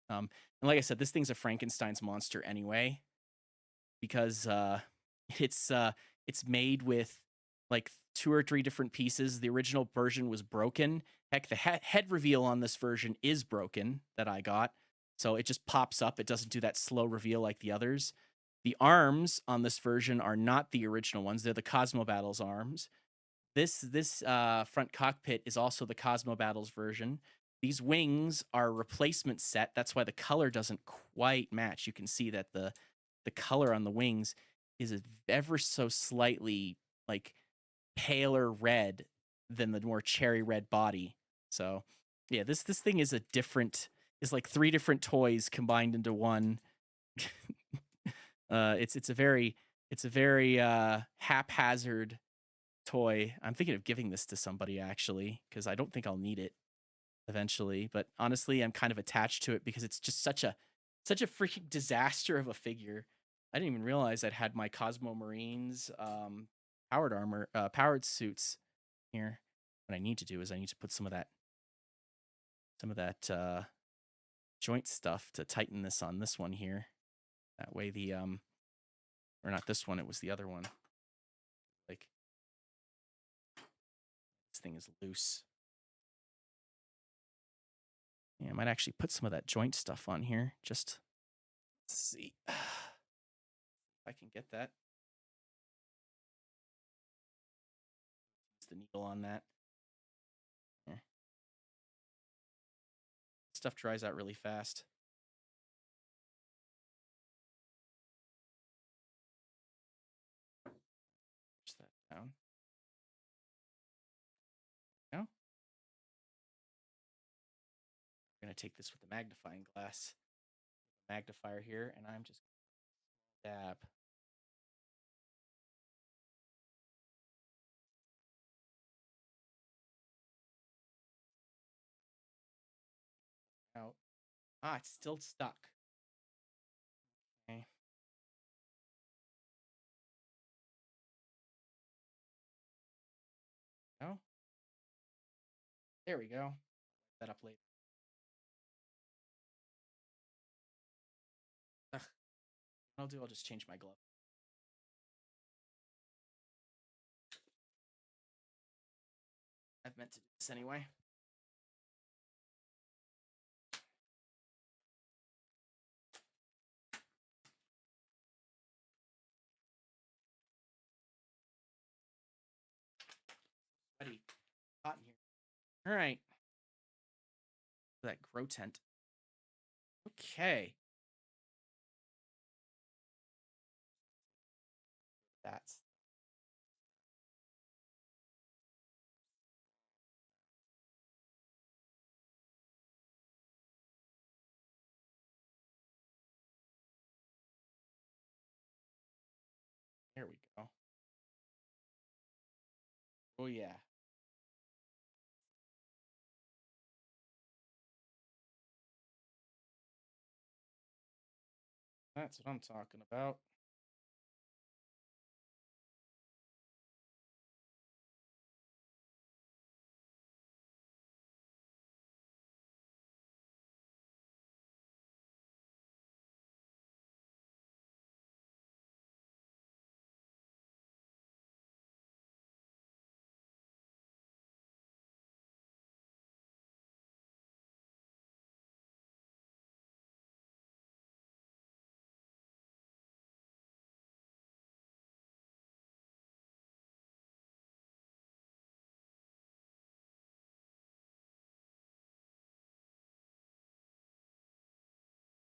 And like I said, this thing's a Frankenstein's monster anyway, because it's made with like 2 or 3 different pieces. The original version was broken. Heck, the head reveal on this version is broken that I got. So it just pops up. It doesn't do that slow reveal like the others. The arms on this version are not the original ones. They're the Cosmo Battles arms. This front cockpit is also the Cosmo Battles version. These wings are a replacement set. That's why the color doesn't quite match. You can see that the color on the wings is ever so slightly like paler red than the more cherry red body. So yeah, this thing is like 3 different toys combined into one. It's a very haphazard toy. I'm thinking of giving this to somebody actually, because I don't think I'll need it eventually. But honestly, I'm kind of attached to it because it's just such a freaking disaster of a figure. I didn't even realize I'd had my Cosmo Marines powered suits here. What I need to do is I need to put some of that joint stuff to tighten this on this one here. That way the or not this one, it was the other one. Like this thing is loose. Yeah, I might actually put some of that joint stuff on here. Just let's see if I can get that. Use the needle on that. Here. Stuff dries out really fast. Push that down. Now I'm gonna take this with the magnifying glass, magnifier here, and I'm just gonna dab. Out. Ah, it's still stuck. Okay. No. There we go. That up later. Ugh. I'll just change my glove. I've meant to do this anyway. Sweaty. Hot in here. All right. That grow tent. Okay. That's there we go. Oh yeah. That's what I'm talking about.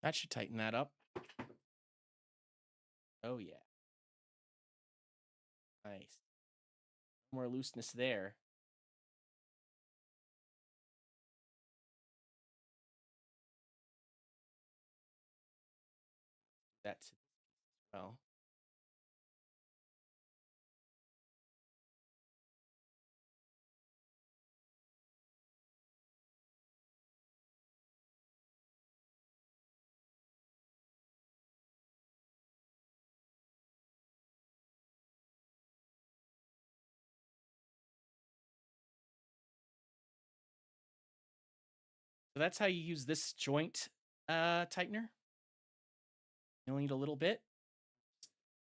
That should tighten that up. Oh yeah. Nice. More looseness there. That's as well. So that's how you use this joint tightener. You only need a little bit.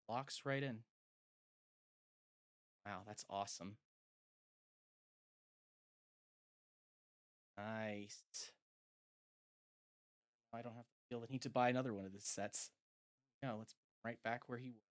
Locks right in. Wow, that's awesome. Nice. I don't have to feel the need to buy another one of these sets. No, let's put right back where he was.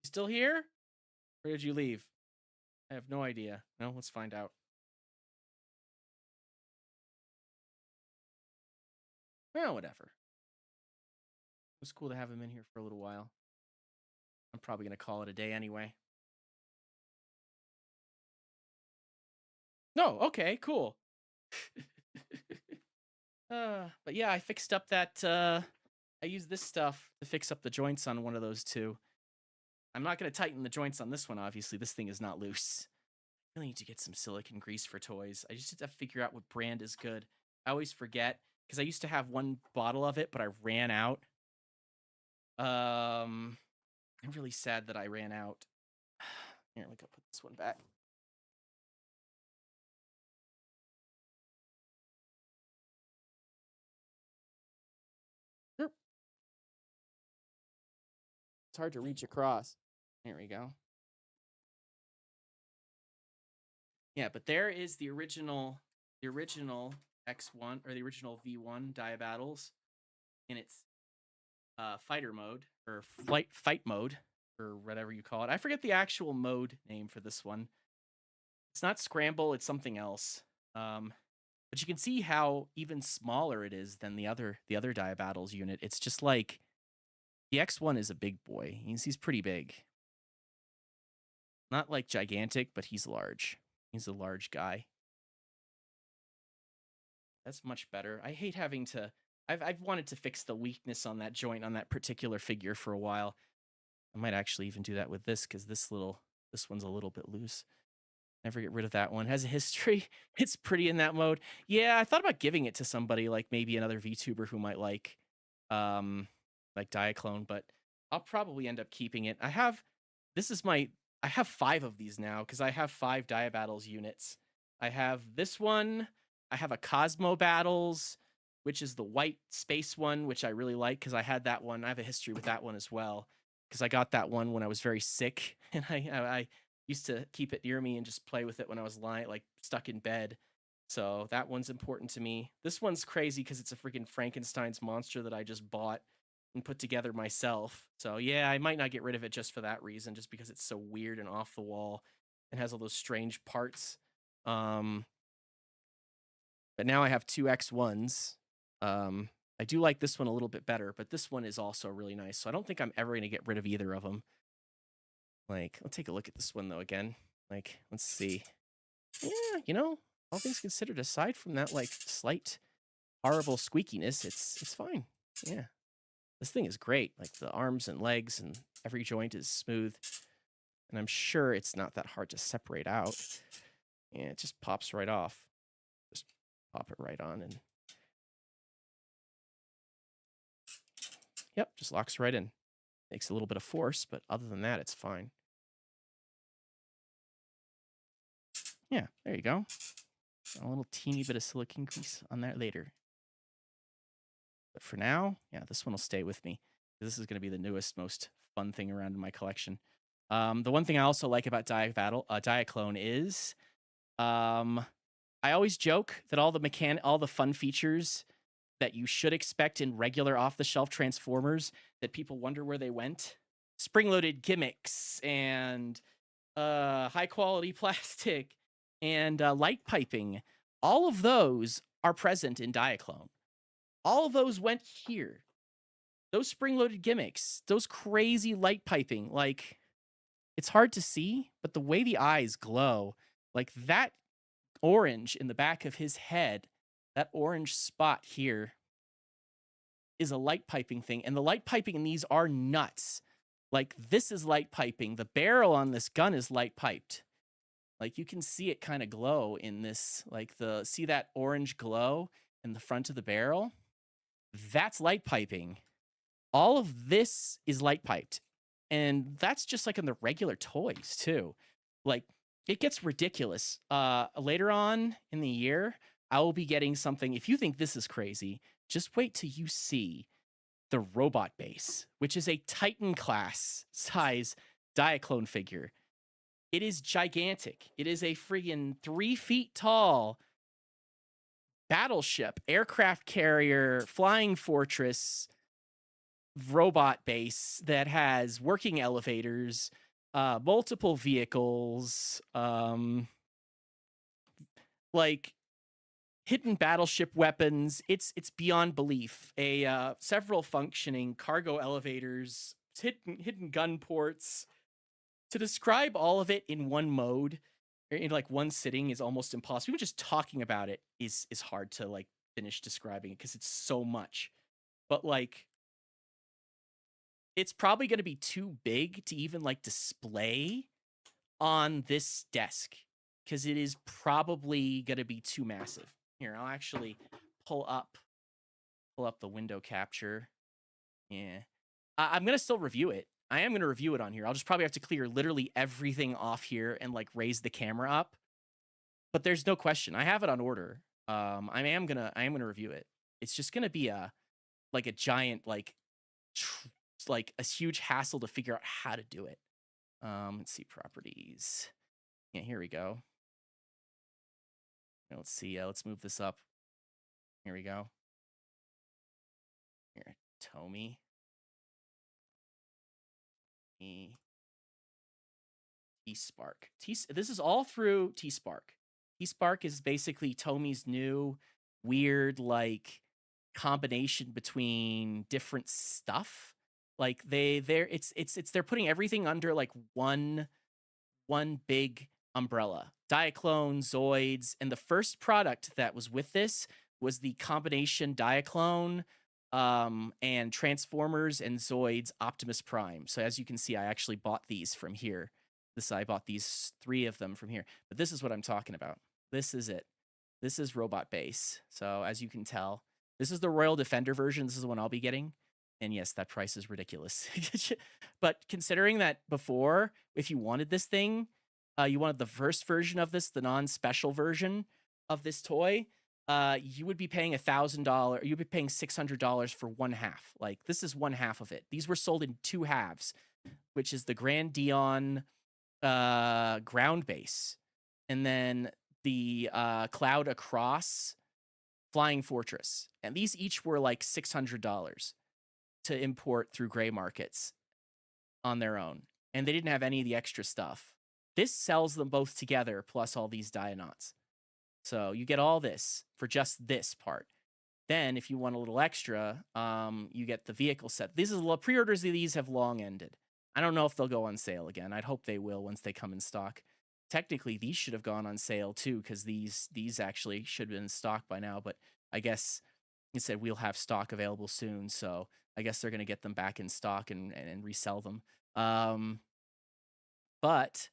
You still here? Or did you leave? I have no idea. No, let's find out. Well, whatever. It was cool to have him in here for a little while. I'm probably going to call it a day anyway. No, okay, cool. But yeah, I fixed up that, I used this stuff to fix up the joints on one of those two. I'm not going to tighten the joints on this one, obviously. This thing is not loose. I really need to get some silicone grease for toys. I just have to figure out what brand is good. I always forget, because I used to have one bottle of it, but I ran out. I'm really sad that I ran out. Here, let me go put this one back. It's hard to reach across. There we go. Yeah, but there is the original X1 or the original V1 Diabattles in its fighter mode or fight mode or whatever you call it. I forget the actual mode name for this one. It's not scramble, it's something else. But you can see how even smaller it is than the other Diabattles unit. It's just like the X1 is a big boy. He's pretty big. Not like gigantic, but he's large. He's a large guy. That's much better. I hate having to... I've wanted to fix the weakness on that joint on that particular figure for a while. I might actually even do that with this, because this one's a little bit loose. Never get rid of that one. Has a history. It's pretty in that mode. Yeah, I thought about giving it to somebody, like maybe another VTuber who might like Diaclone, but I'll probably end up keeping it. I have 5 of these now, because I have 5 Diabattles units. I have this one. I have a Cosmo Battles, which is the white space one, which I really like, because I had that one. I have a history with that one as well, because I got that one when I was very sick, and I used to keep it near me and just play with it when I was stuck in bed. So that one's important to me. This one's crazy because it's a freaking Frankenstein's monster that I just bought and put together myself. So yeah, I might not get rid of it just for that reason, just because it's so weird and off the wall and has all those strange parts. But now I have 2 X1s. I do like this one a little bit better, but this one is also really nice. So I don't think I'm ever going to get rid of either of them. Let's take a look at this one, though, again. Let's see. Yeah, all things considered, aside from that, slight horrible squeakiness, it's fine. Yeah. This thing is great. The arms and legs and every joint is smooth. And I'm sure it's not that hard to separate out. Yeah, it just pops right off. Just pop it right on and... Yep, just locks right in. Makes a little bit of force, but other than that, it's fine. Yeah, there you go. A little teeny bit of silicone grease on that later. But for now, yeah, this one will stay with me. This is going to be the newest, most fun thing around in my collection. The one thing I also like about Diaclone is, I always joke that all the fun features that you should expect in regular off-the-shelf Transformers that people wonder where they went, spring-loaded gimmicks and high-quality plastic and light piping, all of those are present in Diaclone. All of those went here. Those spring-loaded gimmicks, those crazy light piping, it's hard to see, but the way the eyes glow, that orange in the back of his head, that orange spot here is a light piping thing. And the light piping in these are nuts. This is light piping. The barrel on this gun is light piped. You can see it kind of glow in this, see that orange glow in the front of the barrel? That's light piping. All of this is light piped. And that's just in the regular toys too. It gets ridiculous. Later on in the year, I will be getting something. If you think this is crazy, just wait till you see the robot base, which is a Titan class size Diaclone figure. It is gigantic. It is a friggin' 3 feet tall battleship, aircraft carrier, flying fortress robot base that has working elevators, multiple vehicles, hidden battleship weapons. It's beyond belief. Several functioning cargo elevators, hidden gun ports. To describe all of it in one mode, in like one sitting, is almost impossible. Even just talking about it is hard to like finish describing it because it's so much. But like, it's probably going to be too big to even like display on this desk because it is probably going to be too massive. Here, I'll actually pull up the window capture. Yeah. I'm going to still review it. I am going to review it on here. I'll just probably have to clear literally everything off here and like raise the camera up. But there's no question. I have it on order. I am going to review it. It's just going to be a giant like a huge hassle to figure out how to do it. Let's see, properties. Yeah, here we go. Let's see. Let's move this up. Here we go. Here, Tomy. T-Spark. This is all through T-Spark. T-Spark is basically Tomy's new weird like combination between different stuff. Like they're putting everything under like one big umbrella. Diaclone, Zoids, and the first product that was with this was the combination Diaclone and Transformers and Zoids Optimus Prime. So as you can see, I actually bought these from here. I bought these 3 of them from here. But this is what I'm talking about. This is it. This is Robot Base. So as you can tell, this is the Royal Defender version. This is the one I'll be getting. And yes, that price is ridiculous. But considering that before, if you wanted this thing, you wanted the first version of this, the non-special version of this toy, you would be paying $1,000. You'd be paying $600 for one half. Like, this is one half of it. These were sold in 2 halves, which is the Grand Dion ground base, and then the Cloud Across Flying Fortress. And these each were like $600 to import through gray markets on their own. And they didn't have any of the extra stuff. This sells them both together, plus all these Dionauts. So you get all this for just this part. Then, if you want a little extra, you get the vehicle set. Pre-orders of these have long ended. I don't know if they'll go on sale again. I'd hope they will once they come in stock. Technically, these should have gone on sale too, because these actually should have been in stock by now. But I guess it said we'll have stock available soon, so I guess they're going to get them back in stock and resell them. But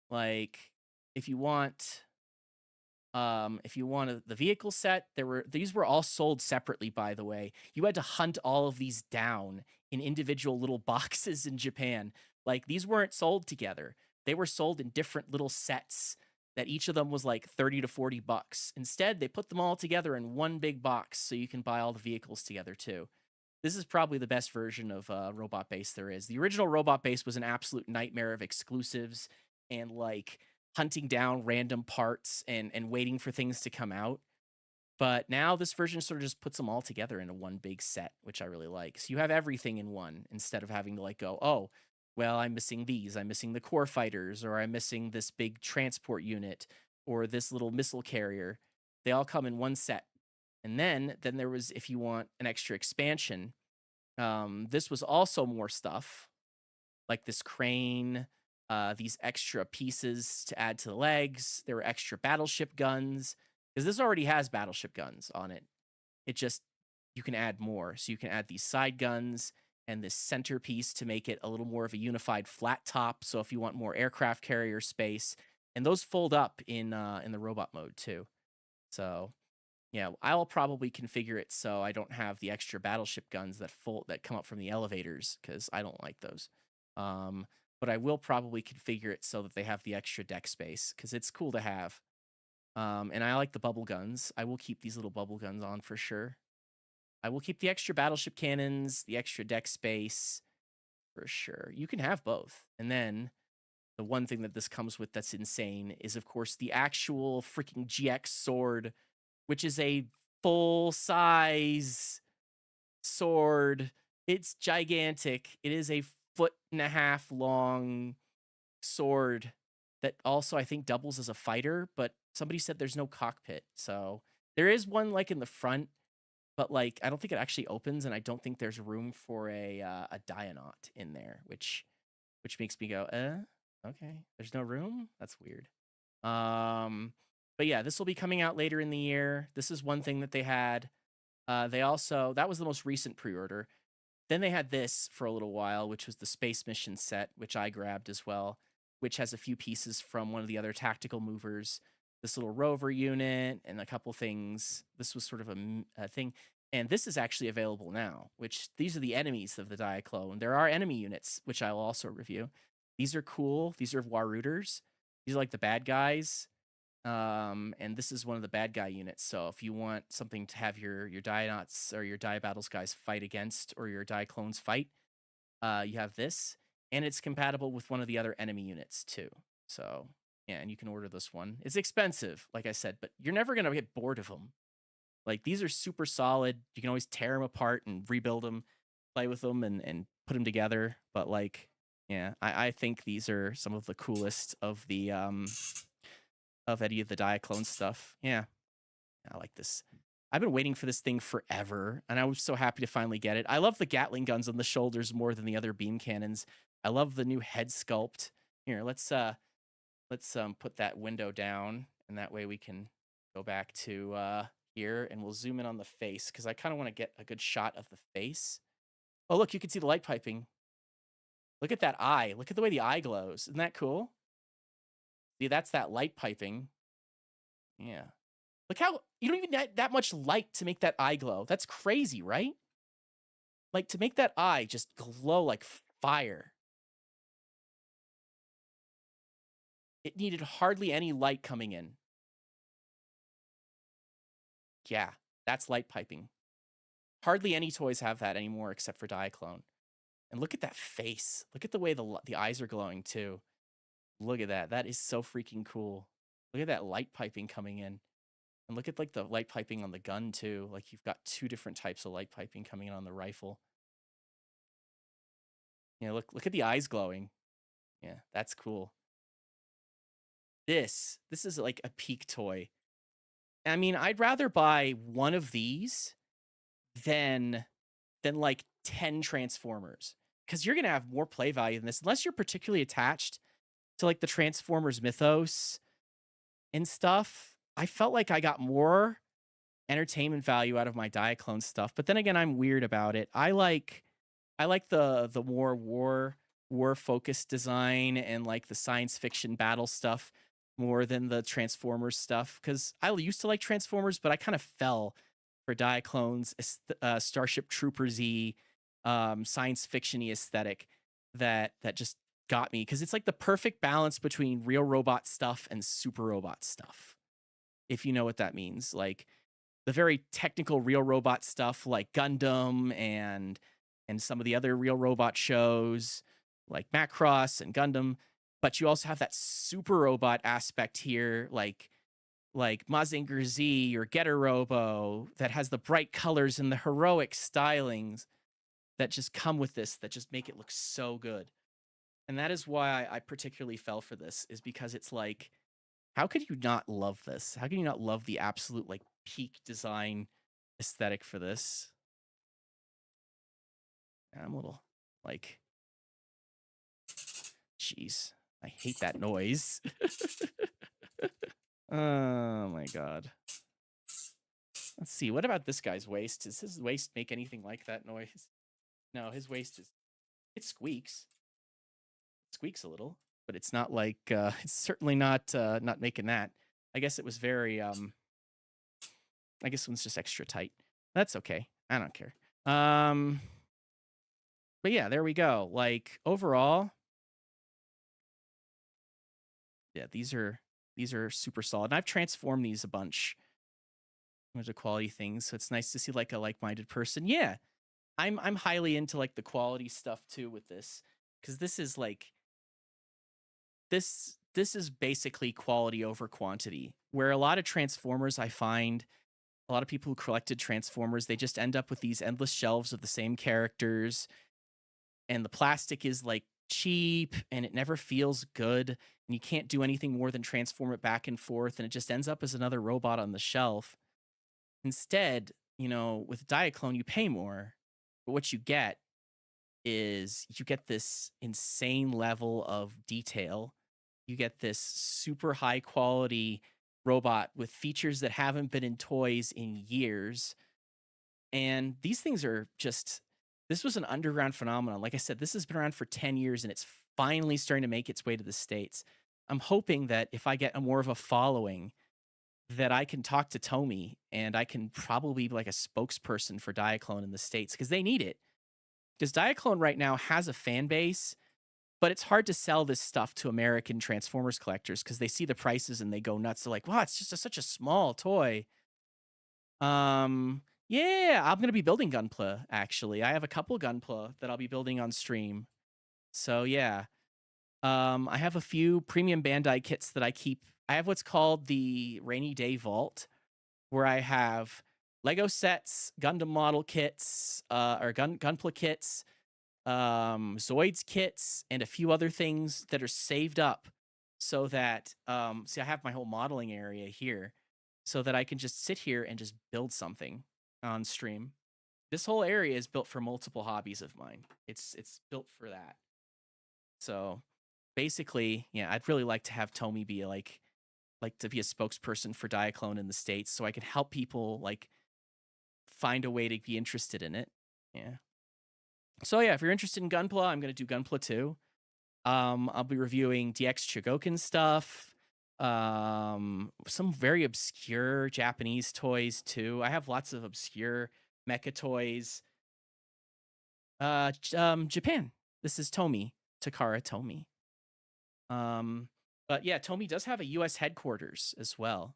like, if you want the vehicle set, these were all sold separately, by the way. You had to hunt all of these down in individual little boxes in Japan. Like, these weren't sold together. They were sold in different little sets that each of them was like 30 to 40 bucks. Instead, they put them all together in one big box so you can buy all the vehicles together too. This is probably the best version of Robot Base there is. The original Robot Base was an absolute nightmare of exclusives and like hunting down random parts and waiting for things to come out. But now this version sort of just puts them all together into one big set, which I really like. So you have everything in one instead of having to like go, oh, well, I'm missing these. I'm missing the core fighters, or I'm missing this big transport unit, or this little missile carrier. They all come in one set. And then there was, if you want an extra expansion, this was also more stuff, like this crane, these extra pieces to add to the legs. There were extra battleship guns, because this already has battleship guns on it. It just, you can add more. So you can add these side guns and this centerpiece to make it a little more of a unified flat top. So if you want more aircraft carrier space, and those fold up in the robot mode too. So yeah, I'll probably configure it so I don't have the extra battleship guns that come up from the elevators, because I don't like those. But I will probably configure it so that they have the extra deck space, because it's cool to have. And I like the bubble guns. I will keep these little bubble guns on for sure. I will keep the extra battleship cannons, the extra deck space, for sure. You can have both. And then the one thing that this comes with that's insane is, of course, the actual freaking GX sword, which is a full-size sword. It's gigantic. It is a 1.5 foot long sword that also, I think, doubles as a fighter, but somebody said there's no cockpit, so There is one like in the front, but like I don't think it actually opens, and I don't think there's room for a Dianaut in there, which makes me go, okay. There's no room? That's weird. But yeah, this will be coming out later in the year. This is one thing that they had. They also, that was the most recent pre-order. Then they had this for a little while, which was the Space Mission set, which I grabbed as well, which has a few pieces from one of the other tactical movers, this little rover unit, and a couple things. This was sort of a thing. And this is actually available now, which these are the enemies of the Diaclone. There are enemy units, which I will also review. These are cool. These are Warooters. These are like the bad guys. And this is one of the bad guy units. So if you want something to have your Dianauts or your Diabattles guys fight against, or your Diaclones fight, you have this, and it's compatible with one of the other enemy units too. So yeah, and you can order this one. It's expensive, like I said, but you're never gonna get bored of them. Like, these are super solid. You can always tear them apart and rebuild them, play with them, and put them together. But like, yeah, I think these are some of the coolest of the of any of the Diaclone stuff. Yeah, I like this. I've been waiting for this thing forever, and I was so happy to finally get it. I love the Gatling guns on the shoulders more than the other beam cannons. I love the new head sculpt. Here, let's put that window down, and that way we can go back to here, and we'll zoom in on the face, because I kind of want to get a good shot of the face. Oh, look, you can see the light piping. Look at that eye. Look at the way the eye glows. Isn't that cool? See, that's that light piping. Yeah. Look how you don't even need that much light to make that eye glow. That's crazy, right? Like, to make that eye just glow like fire. It needed hardly any light coming in. Yeah, that's light piping. Hardly any toys have that anymore except for Diaclone. And look at that face. Look at the way the eyes are glowing too. Look at that. That is so freaking cool. Look at that light piping coming in. And look at like the light piping on the gun too. Like, you've got two different types of light piping coming in on the rifle. Yeah, look at the eyes glowing. Yeah, that's cool. This is like a peak toy. I mean, I'd rather buy one of these than like 10 Transformers, because you're gonna have more play value than this, unless you're particularly attached to like the Transformers mythos and stuff. I felt like I got more entertainment value out of my Diaclone stuff, but then again, I'm weird about it. I like the more war focused design and like the science fiction battle stuff more than the Transformers stuff, because I used to like Transformers, but I kind of fell for Diaclone's Starship Troopers-y science fiction-y aesthetic that just got me, because it's like the perfect balance between real robot stuff and super robot stuff, if you know what that means. Like, the very technical real robot stuff like Gundam and some of the other real robot shows like Macross and Gundam, but you also have that super robot aspect here, like Mazinger Z or Getter Robo, that has the bright colors and the heroic stylings that just come with this, that just make it look so good. And that is why I particularly fell for this, is because it's like, how could you not love this? How can you not love the absolute like peak design aesthetic for this? I'm a little like, jeez, I hate that noise. Oh my god. Let's see. What about this guy's waist? Does his waist make anything like that noise? No, his waist it squeaks. It squeaks a little, but it's not like it's certainly not making that. I guess it was very I guess it was just extra tight. That's okay. I don't care. But yeah, there we go. Like, overall, yeah, these are super solid. And I've transformed these a bunch. There's a quality things, so it's nice to see like a like-minded person. Yeah, I'm highly into like the quality stuff too with this, because this is like this is basically quality over quantity. Where a lot of Transformers, I find a lot of people who collected Transformers, they just end up with these endless shelves of the same characters, and the plastic is like cheap and it never feels good, and you can't do anything more than transform it back and forth, and it just ends up as another robot on the shelf. Instead, with Diaclone, you pay more, but what you get is you get this insane level of detail. You get this super high quality robot with features that haven't been in toys in years. And these things are just, this was an underground phenomenon. Like I said, this has been around for 10 years and it's finally starting to make its way to the States. I'm hoping that if I get a more of a following, that I can talk to Tomy and I can probably be like a spokesperson for Diaclone in the States because they need it. Because Diaclone right now has a fan base, but it's hard to sell this stuff to American Transformers collectors because they see the prices and they go nuts. They're like, wow, it's just such a small toy. Yeah, I'm gonna be building Gunpla, actually. I have a couple Gunpla that I'll be building on stream. So yeah. I have a few premium Bandai kits that I keep. I have what's called the Rainy Day Vault, where I have Lego sets, Gundam model kits, or Gunpla kits, Zoids kits, and a few other things that are saved up so that see, I have my whole modeling area here so that I can just sit here and just build something on stream. This whole area is built for multiple hobbies of mine. It's built for that. So basically, yeah, I'd really like to have Tomy be like to be a spokesperson for Diaclone in the States so I can help people like find a way to be interested in it. Yeah. So yeah, if you're interested in Gunpla, I'm gonna do Gunpla too. I'll be reviewing DX Chogokin stuff, some very obscure Japanese toys too. I have lots of obscure mecha toys. Japan. This is Tomy, Takara Tomy. But yeah, Tomy does have a US headquarters as well.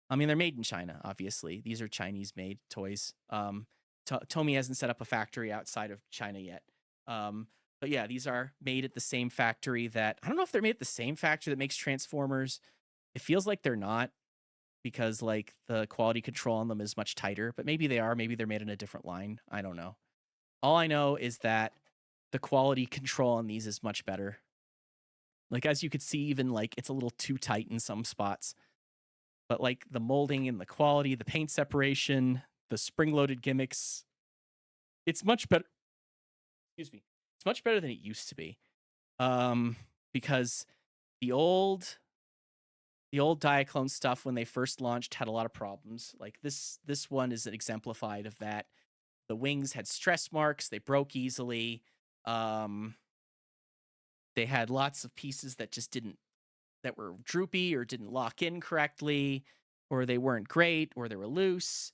I mean, they're made in China, obviously. These are Chinese made toys. Tomy hasn't set up a factory outside of China yet. But yeah, these are made at the same factory that I don't know if they're made at the same factory that makes Transformers. It feels like they're not because like the quality control on them is much tighter, but maybe they are. Maybe they're made in a different line. I don't know. All I know is that the quality control on these is much better. Like as you could see, even like it's a little too tight in some spots. But like the molding and the quality, the paint separation, the spring-loaded gimmicks, it's much better. Excuse me. It's much better than it used to be. Because the old Diaclone stuff when they first launched had a lot of problems. Like this one is exemplified of that. The wings had stress marks, they broke easily. They had lots of pieces that just didn't that were droopy or didn't lock in correctly, or they weren't great, or they were loose.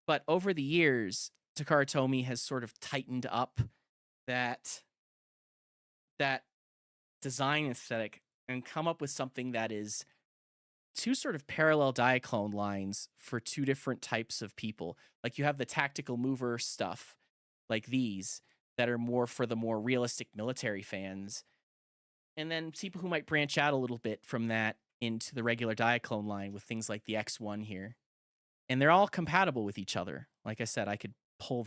But over the years, Takara Tomy has sort of tightened up that that design aesthetic and come up with something that is two sort of parallel Diaclone lines for two different types of people. Like you have the tactical mover stuff, like these, that are more for the more realistic military fans. And then people who might branch out a little bit from that into the regular Diaclone line with things like the X-1 here. And they're all compatible with each other. Like I said, I could pull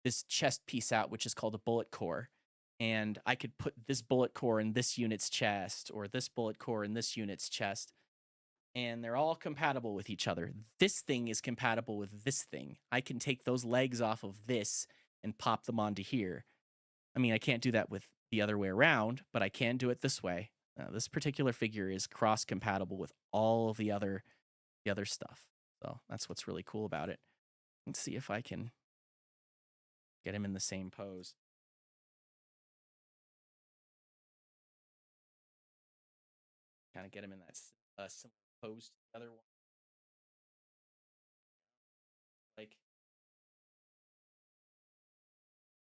this chest piece out, which is called a bullet core. And I could put this bullet core in this unit's chest or this bullet core in this unit's chest. And they're all compatible with each other. This thing is compatible with this thing. I can take those legs off of this and pop them onto here. I mean, I can't do that with the other way around, but I can do it this way. This particular figure is cross-compatible with all of the other stuff. So that's what's really cool about it. Let's see if I can get him in the same pose. Kind of get him in that similar pose to the other one. Like,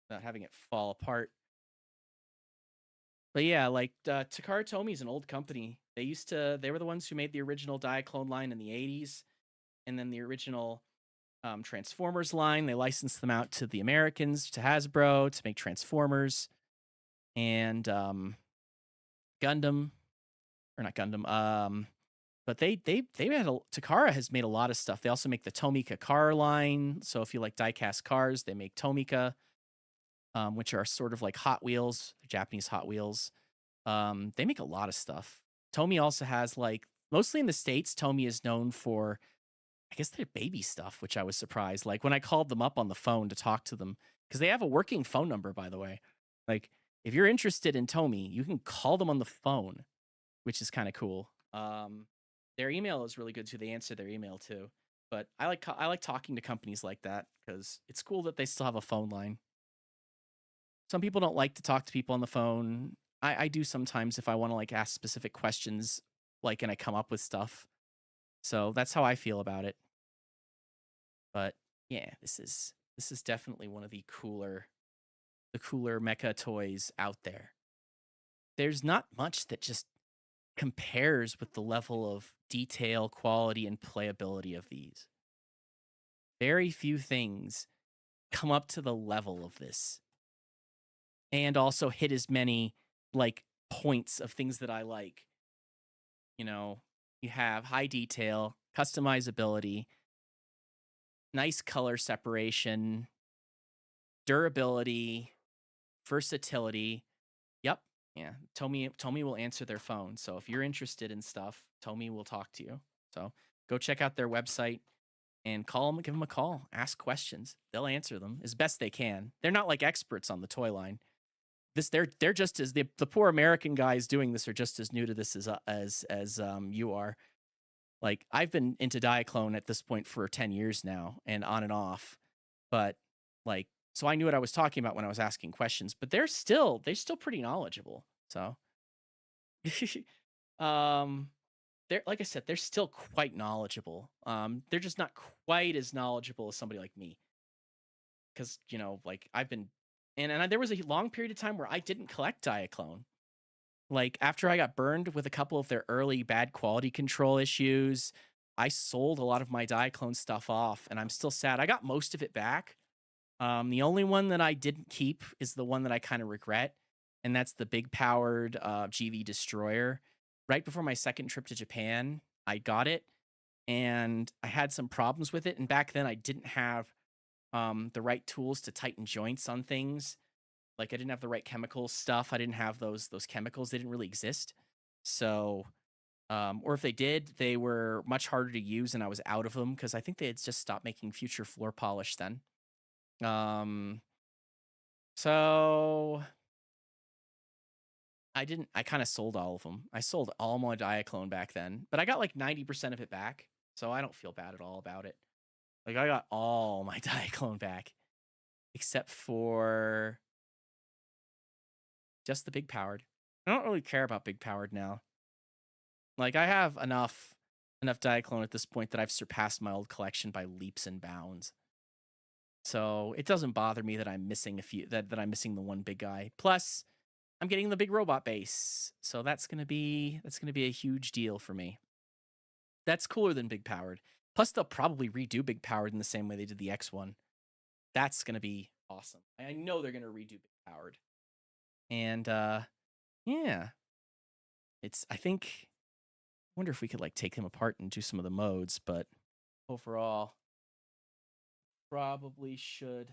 not having it fall apart. But yeah, like Takara Tomy is an old company. They were the ones who made the original Diaclone line in the 80s. And then the original Transformers line, they licensed them out to the Americans, to Hasbro, to make Transformers. And Gundam, or not Gundam, but they had Takara has made a lot of stuff. They also make the Tomika car line. So if you like diecast cars, they make Tomika, which are sort of like Hot Wheels, Japanese Hot Wheels. They make a lot of stuff. Tomy also has like, mostly in the States, Tomy is known for I guess they're baby stuff, which I was surprised. Like when I called them up on the phone to talk to them, because they have a working phone number, by the way. Like if you're interested in Tomy, you can call them on the phone, which is kind of cool. Their email is really good too. They answer their email too. But I like talking to companies like that because it's cool that they still have a phone line. Some people don't like to talk to people on the phone. I do sometimes if I want to like ask specific questions, like and I come up with stuff. So that's how I feel about it. But yeah, this is definitely one of the cooler mecha toys out there. There's not much that just compares with the level of detail, quality, and playability of these. Very few things come up to the level of this and also hit as many like points of things that I like. You know, you have high detail, customizability, nice color separation, durability, versatility. Yep. Yeah. Tomy will answer their phone. So if you're interested in stuff, Tomy will talk to you. So go check out their website and call them, give them a call, ask questions. They'll answer them as best they can. They're not like experts on the toy line. They're just as the poor American guys doing this are just as new to this as you are. Like I've been into Diaclone at this point for 10 years now and on and off. But like so I knew what I was talking about when I was asking questions, but they're still pretty knowledgeable. So um they're like I said, they're still quite knowledgeable. They're just not quite as knowledgeable as somebody like me. Cause you know, like I've been there was a long period of time where I didn't collect Diaclone. Like after I got burned with a couple of their early bad quality control issues, I sold a lot of my Diaclone stuff off, and I'm still sad. I got most of it back. The only one that I didn't keep is the one that I kind of regret, and that's the big powered GV Destroyer. Right before my second trip to Japan, I got it, and I had some problems with it. And back then, I didn't have the right tools to tighten joints on things. Like I didn't have the right chemical stuff. I didn't have those chemicals. They didn't really exist. So, or if they did, they were much harder to use, and I was out of them because I think they had just stopped making future floor polish then. Um, so I didn't. I kind of sold all of them. I sold all my Diaclone back then, but I got like 90% of it back, so I don't feel bad at all about it. Like I got all my Diaclone back except for just the big powered. I don't really care about big powered now. Like I have enough Diaclone at this point that I've surpassed my old collection by leaps and bounds. So it doesn't bother me that I'm missing a few that I'm missing the one big guy. Plus, I'm getting the big robot base. So that's gonna be a huge deal for me. That's cooler than big powered. Plus, they'll probably redo big powered in the same way they did the X1. That's gonna be awesome. I know they're gonna redo big powered. And yeah. I think wonder if we could like take them apart and do some of the modes, but overall, probably should.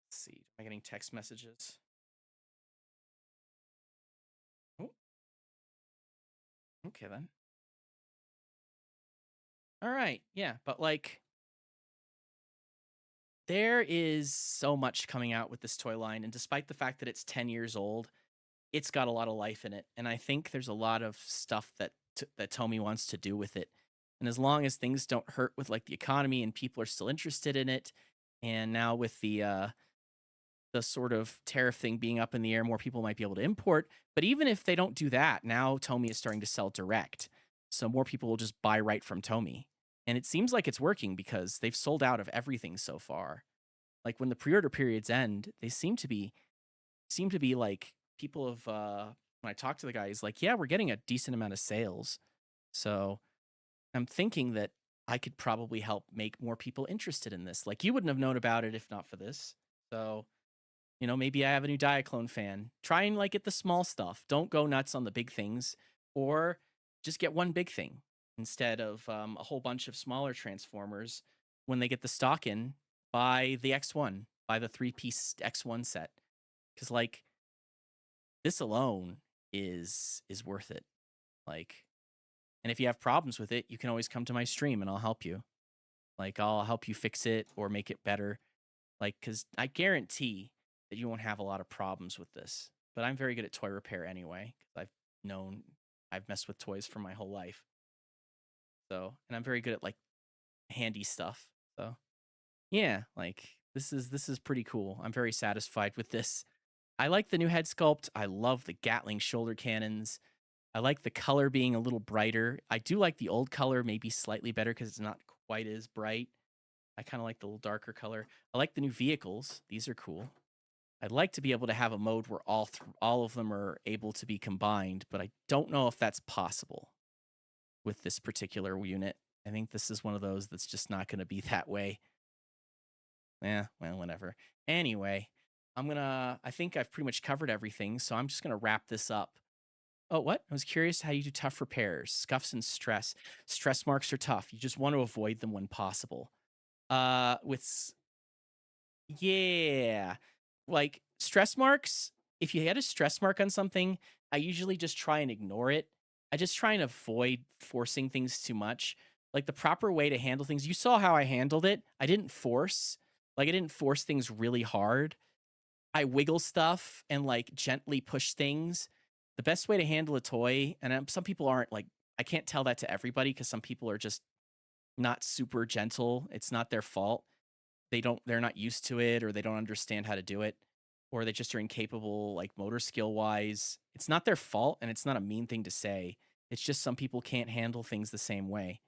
Let's see. Am I getting text messages? Oh, okay then. All right. Yeah, but like there is so much coming out with this toy line, and despite the fact that it's 10 years old, it's got a lot of life in it, and I think there's a lot of stuff that Tomy wants to do with it. And as long as things don't hurt with like the economy and people are still interested in it, and now with the sort of tariff thing being up in the air, more people might be able to import. But even if they don't do that, now Tomy is starting to sell direct. So more people will just buy right from Tomy. And it seems like it's working because they've sold out of everything so far. Like when the pre-order periods end, they seem to be like people have when I talk to the guy, he's like, yeah, we're getting a decent amount of sales. So I'm thinking that I could probably help make more people interested in this. Like you wouldn't have known about it if not for this. So you know, maybe I have a new Diaclone fan. Try and like get the small stuff. Don't go nuts on the big things, or just get one big thing instead of a whole bunch of smaller Transformers. When they get the stock in, buy the X1, buy the 3-piece X1 set, because like this alone is worth it. Like And if you have problems with it, you can always come to my stream and I'll help you. Like, I'll help you fix it or make it better. Like, because I guarantee that you won't have a lot of problems with this. But I'm very good at toy repair anyway. 'Cause known, I've messed with toys for my whole life. So, and I'm very good at like handy stuff. So, yeah, like this is pretty cool. I'm very satisfied with this. I like the new head sculpt. I love the Gatling shoulder cannons. I like the color being a little brighter. I do like the old color maybe slightly better because it's not quite as bright. I kind of like the little darker color. I like the new vehicles. These are cool. I'd like to be able to have a mode where all of them are able to be combined, but I don't know if that's possible with this particular unit. I think this is one of those that's just not going to be that way. Yeah, well, whatever. Anyway, I think I've pretty much covered everything, so I'm just gonna wrap this up. Oh, what? I was curious how you do tough repairs, scuffs and stress. Stress marks are tough. You just want to avoid them when possible. With Yeah. Like stress marks, if you had a stress mark on something, I usually just try and ignore it. I just try and avoid forcing things too much. Like the proper way to handle things, you saw how I handled it. I didn't force, like, I didn't force things really hard. I wiggle stuff and like gently push things. The best way to handle a toy, and some people aren't like, I can't tell that to everybody because some people are just not super gentle. It's not their fault. They're not used to it, or they don't understand how to do it, or they just are incapable like motor skill wise. It's not their fault, and it's not a mean thing to say. It's just some people can't handle things the same way.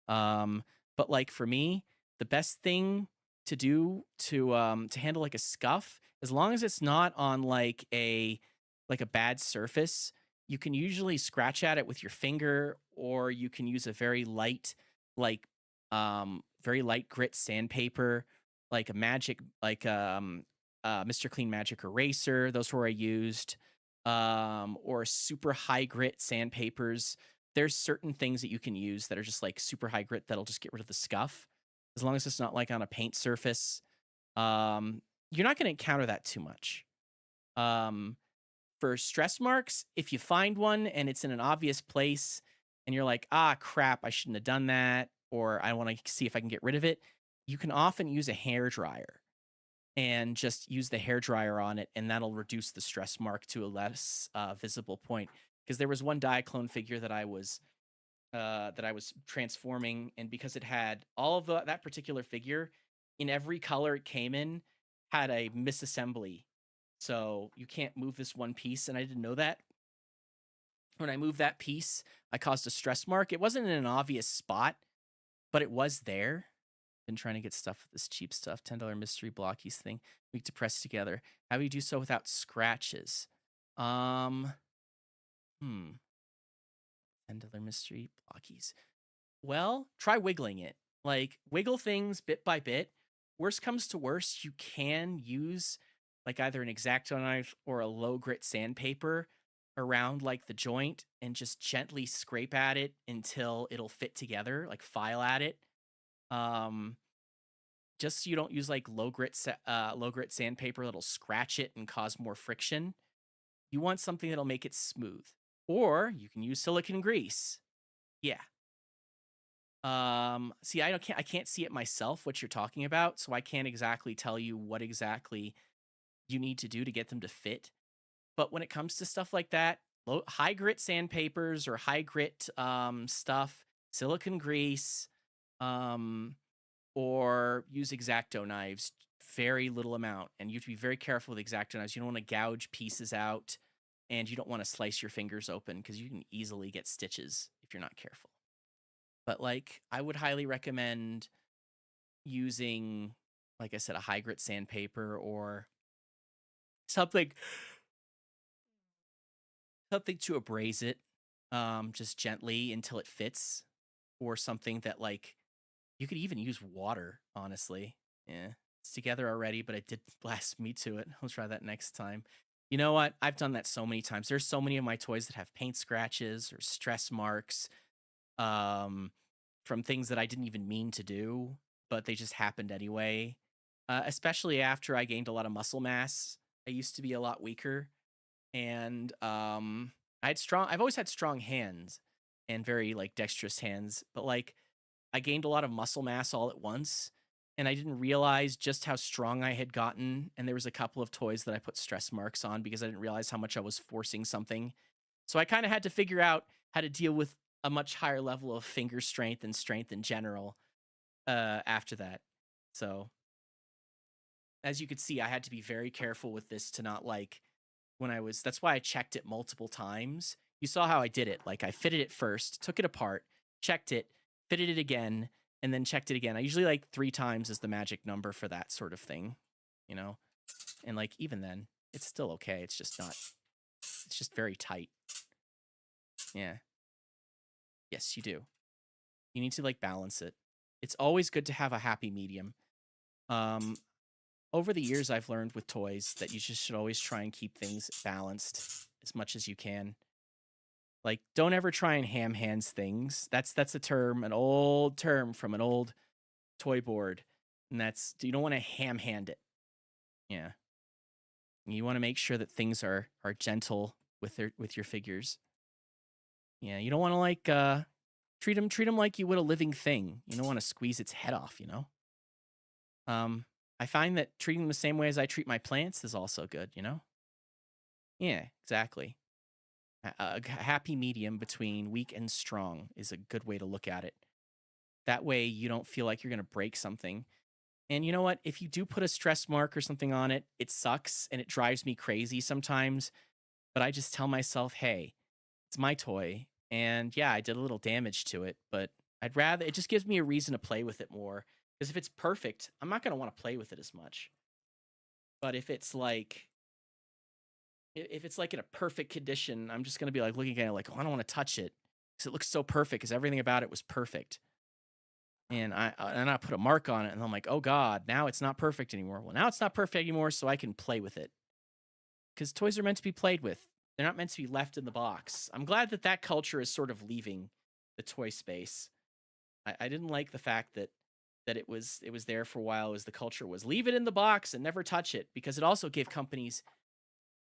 um but like for me, the best thing to do to handle like a scuff, as long as it's not on like a bad surface, you can usually scratch at it with your finger, or you can use a like very light grit sandpaper, like a magic like Mr. Clean Magic Eraser. Those were I used. Or super high grit sandpapers. There's certain things that you can use that are just like super high grit that'll just get rid of the scuff, as long as it's not like on a paint surface. You're not going to encounter that too much. Um, for stress marks, if you find one and it's in an obvious place and you're like, ah, crap, I shouldn't have done that, or I want to see if I can get rid of it, you can often use a hair dryer and just use the hair dryer on it, and that'll reduce the stress mark to a less visible point. Because there was one Diaclone figure that I was transforming, and because it had all of that particular figure in every color it came in had a misassembly, so you can't move this one piece, and I didn't know that. When I moved that piece, I caused a stress mark. It wasn't in an obvious spot, but it was there. Been trying to get stuff with this cheap stuff, $10 mystery blockies thing. Weak to press together. How do you do so without scratches? Um, hmm. $10 mystery blockies. Well, try wiggling it. Like, wiggle things bit by bit. Worst comes to worst, you can use like either an X-Acto knife or a low grit sandpaper around like the joint and just gently scrape at it until it'll fit together, like file at it. Um, just so you don't use like low grit sandpaper that'll scratch it and cause more friction. You want something that'll make it smooth. Or you can use silicone grease. Yeah. See, I can't see it myself what you're talking about, so I can't exactly tell you what exactly you need to do to get them to fit. But when it comes to stuff like that, high grit sandpapers or high grit stuff, silicone grease, um, or use X-Acto knives, very little amount. And you have to be very careful with X-Acto knives. You don't want to gouge pieces out, and you don't want to slice your fingers open because you can easily get stitches if you're not careful. But like, I would highly recommend using, like I said, a high grit sandpaper or something something to abrase it, just gently until it fits, or something that like you could even use water, honestly. Yeah. It's together already, but it did blast me to it. I'll try that next time. You know what? I've done that so many times. There's so many of my toys that have paint scratches or stress marks, um, from things that I didn't even mean to do, but they just happened anyway. Especially after I gained a lot of muscle mass. I used to be a lot weaker, and I've always had strong hands, and very like dexterous hands, but like I gained a lot of muscle mass all at once, and I didn't realize just how strong I had gotten. And there was a couple of toys that I put stress marks on because I didn't realize how much I was forcing something. So I kind of had to figure out how to deal with a much higher level of finger strength and strength in general after that. So as you could see, I had to be very careful with this to not like when I was that's why I checked it multiple times. You saw how I did it. Like I fitted it first, took it apart, checked it, fitted it again, and then checked it again. I usually like 3 times is the magic number for that sort of thing, you know? And like even then, it's still okay. It's just not it's just very tight. Yeah. Yes, you do. You need to like balance it. It's always good to have a happy medium. Um Over the years I've learned with toys that you just should always try and keep things balanced as much as you can. Like, don't ever try and ham hands things. That's a term, an old term from an old toy board, and that's you don't want to ham hand it. Yeah, you want to make sure that things are gentle with your figures. Yeah, you don't want to like treat them like you would a living thing. You don't want to squeeze its head off. Um, I find that treating them the same way as I treat my plants is also good. Yeah, exactly. A happy medium between weak and strong is a good way to look at it. That way, you don't feel like you're going to break something. And you know what? If you do put a stress mark or something on it, it sucks and it drives me crazy sometimes. But I just tell myself, hey, it's my toy. And yeah, I did a little damage to it, but it just gives me a reason to play with it more. Because if it's perfect, I'm not going to want to play with it as much. But if it's like in a perfect condition, I'm just going to be like looking at it like, oh, I don't want to touch it because it looks so perfect because everything about it was perfect. And I put a mark on it, and I'm like, oh god, now it's not perfect anymore. Well, now it's not perfect anymore, so I can play with it because toys are meant to be played with. They're not meant to be left in the box. I'm glad that that culture is sort of leaving the toy space. I didn't like the fact that it was there for a while as the culture was leave it in the box and never touch it because it also gave companies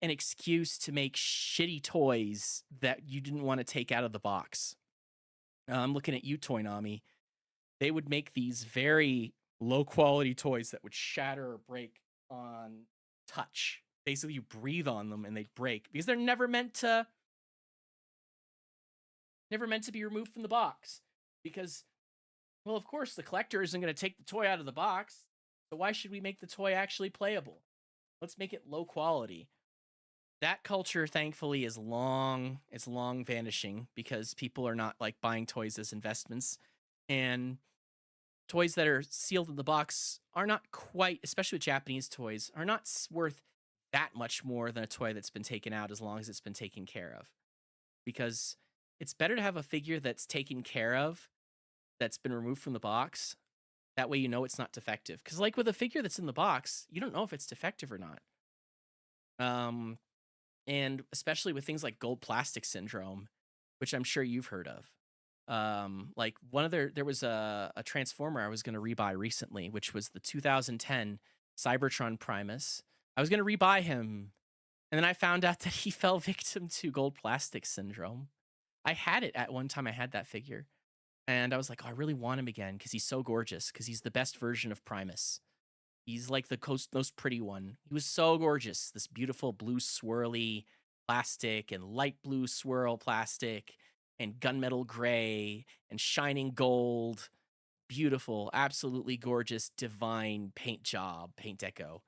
an excuse to make shitty toys that you didn't want to take out of the box. I'm looking at you, Toy Nami. They would make these very low quality toys that would shatter or break on touch. Basically, you breathe on them and they break because they're never meant to be removed from the box. Because, well, of course, the collector isn't going to take the toy out of the box. So why should we make the toy actually playable? Let's make it low quality. That culture, thankfully, is long vanishing because people are not like buying toys as investments. And toys that are sealed in the box are not quite, especially with Japanese toys, are not worth that much more than a toy that's been taken out as long as it's been taken care of. Because it's better to have a figure that's taken care of, that's been removed from the box. That way you know it's not defective. Because, like with a figure that's in the box, you don't know if it's defective or not. Um, and especially with things like gold plastic syndrome, which I'm sure you've heard of. Like there was a transformer I was going to rebuy recently, which was the 2010 Cybertron Primus. I was going to rebuy him, and then I found out that he fell victim to gold plastic syndrome. I had it at one time. I had that figure, and I was like, oh, I really want him again because he's so gorgeous, because he's the best version of Primus. He's like the most pretty one. He was so gorgeous. This beautiful blue swirly plastic and light blue swirl plastic and gunmetal gray and shining gold. Beautiful, absolutely gorgeous, divine paint job, paint deco.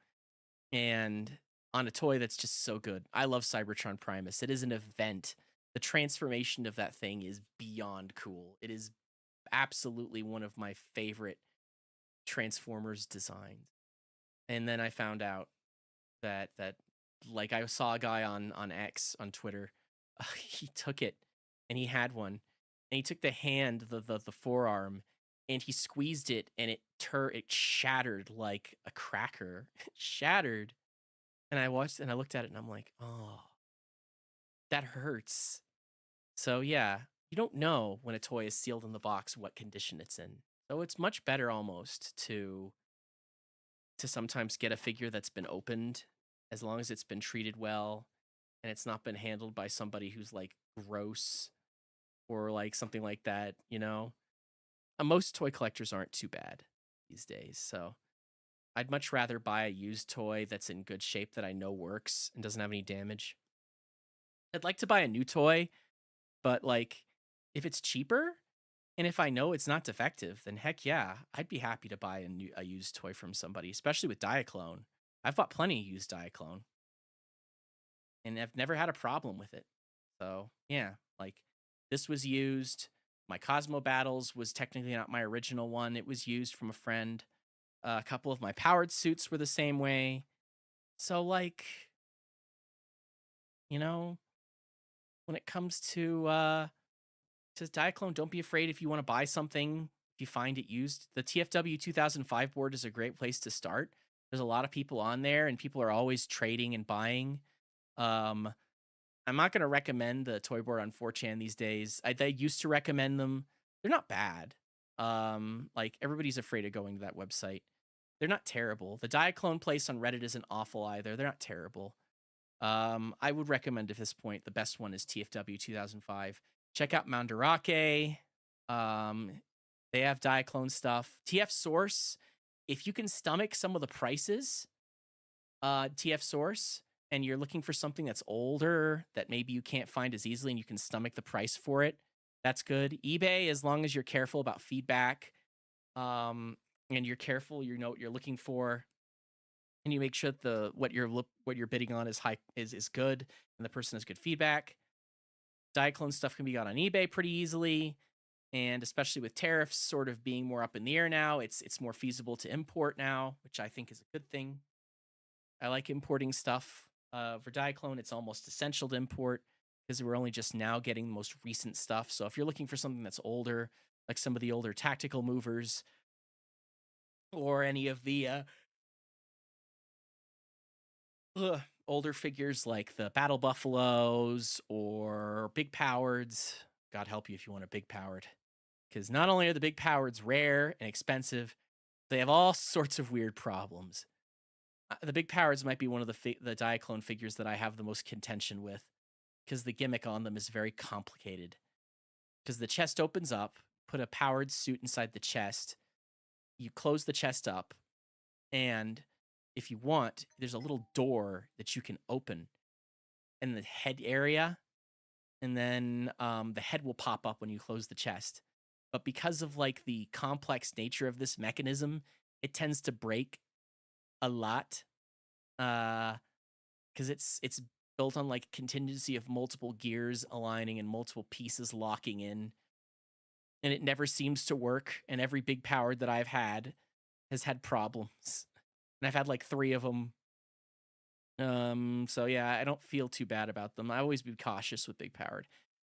And on a toy that's just so good. I love Cybertron Primus. It is an event. The transformation of that thing is beyond cool. It is absolutely one of my favorite Transformers designs. And then I found out that like I saw a guy on X on Twitter. He took it and he had one, and he took the hand, the forearm, and he squeezed it, and it shattered like a cracker. It shattered. And I watched and I looked at it and I'm like, oh, that hurts. So yeah, you don't know when a toy is sealed in the box what condition it's in. So it's much better almost to sometimes get a figure that's been opened, as long as it's been treated well and it's not been handled by somebody who's like gross. or like something like that, you know? Most toy collectors aren't too bad these days, so I'd much rather buy a used toy that's in good shape that I know works and doesn't have any damage. I'd like to buy a new toy, but like if it's cheaper and if I know it's not defective, then heck yeah, I'd be happy to buy a used toy from somebody, especially with Diaclone. I've bought plenty of used Diaclone and I've never had a problem with it. So yeah, like this was used. My Cosmo Battles was technically not my original one. It was used from a friend. A couple of my powered suits were the same way. So like, you know, when it comes to Diaclone, don't be afraid if you want to buy something, if you find it used. The TFW 2005 board is a great place to start. There's a lot of people on there and people are always trading and buying. Um, I'm not going to recommend the toy board on 4chan these days. They used to recommend them. They're not bad. Like everybody's afraid of going to that website. They're not terrible. The Diaclone place on Reddit isn't awful either. They're not terrible. I would recommend at this point the best one is TFW 2005. Check out Mandarake. Um, they have Diaclone stuff. TF Source, if you can stomach some of the prices, TF Source, and you're looking for something that's older that maybe you can't find as easily and you can stomach the price for it, that's good. eBay, as long as you're careful about feedback, and you're careful, you know what you're looking for, and you make sure that what you're bidding on is good and the person has good feedback. Diaclone stuff can be got on eBay pretty easily, and especially with tariffs sort of being more up in the air now, it's more feasible to import now, which I think is a good thing. I like importing stuff. For Diaclone, it's almost essential to import because we're only just now getting the most recent stuff. So if you're looking for something that's older, like some of the older tactical movers or any of the older figures like the Battle Buffaloes or Big Powards, God help you if you want a Big Powered. Because not only are the Big Powards rare and expensive, they have all sorts of weird problems. The Big Powards might be one of the Diaclone figures that I have the most contention with because the gimmick on them is very complicated. Because the chest opens up, put a powered suit inside the chest, you close the chest up, and if you want, there's a little door that you can open in the head area, and then the head will pop up when you close the chest. But because of like the complex nature of this mechanism, it tends to break a lot. Because it's built on like contingency of multiple gears aligning and multiple pieces locking in, and it never seems to work. And every big power that I've had has had problems, and I've had like 3 of them. So yeah, I don't feel too bad about them. I always be cautious with big powered.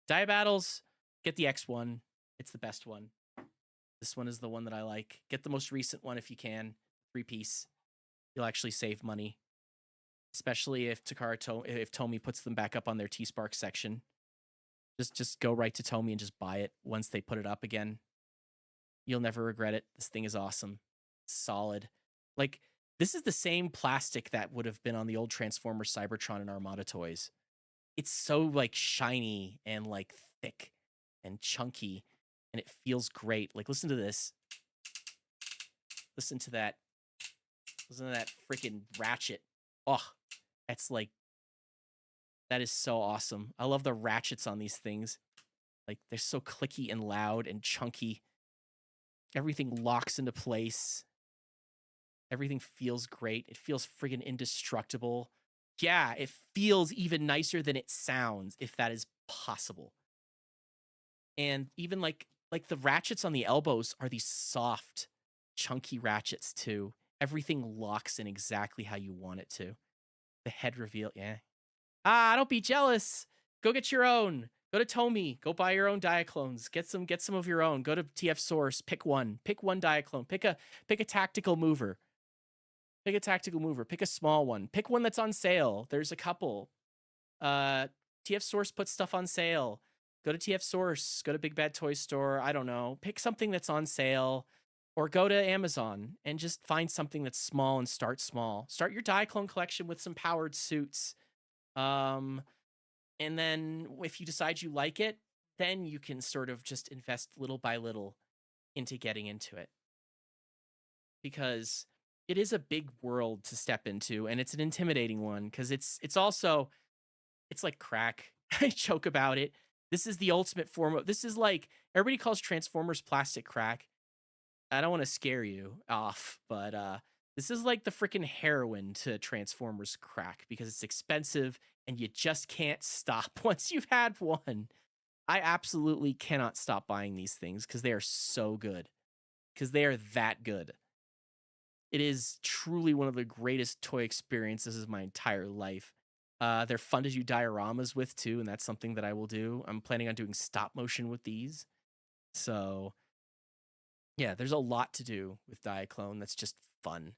Diabattles, get the X1. It's the best one. This one is the one that I like. Get the most recent one if you can. 3-piece. You'll actually save money. Especially if if Tomy puts them back up on their T-Spark section. Just go right to Tomy and just buy it once they put it up again. You'll never regret it. This thing is awesome. Solid. Like, this is the same plastic that would have been on the old Transformers Cybertron and Armada toys. It's so, like, shiny and, like, thick and chunky, and it feels great. Like, listen to this. Listen to that. Listen to that freaking ratchet. Oh, that's, like, that is so awesome. I love the ratchets on these things. Like, they're so clicky and loud and chunky. Everything locks into place. Everything feels great. It feels friggin' indestructible. Yeah, it feels even nicer than it sounds, if that is possible. And even like the ratchets on the elbows are these soft, chunky ratchets too. Everything locks in exactly how you want it to. The head reveal, yeah. Don't be jealous. Go get your own. Go to Tomy. Go buy your own Diaclones. Get some of your own. Go to TF Source. Pick one. Pick one Diaclone. Pick a tactical mover. Pick a tactical mover. Pick a small one. Pick one that's on sale. There's a couple. TF Source puts stuff on sale. Go to TF Source. Go to Big Bad Toy Store. I don't know. Pick something that's on sale. Or go to Amazon and just find something that's small and start small. Start your Diaclone collection with some powered suits. And then if you decide you like it, then you can sort of just invest little by little into getting into it, because it is a big world to step into, and it's an intimidating one because it's also it's like crack. I joke about it. This is the ultimate form of, this is like, everybody calls Transformers plastic crack. I don't want to scare you off, but this is like the freaking heroin to Transformers crack because it's expensive and you just can't stop once you've had one. I absolutely cannot stop buying these things because they are so good. Because they are that good. It is truly one of the greatest toy experiences of my entire life. They're fun to do dioramas with too, and that's something that I will do. I'm planning on doing stop motion with these. So yeah, there's a lot to do with Diaclone that's just fun.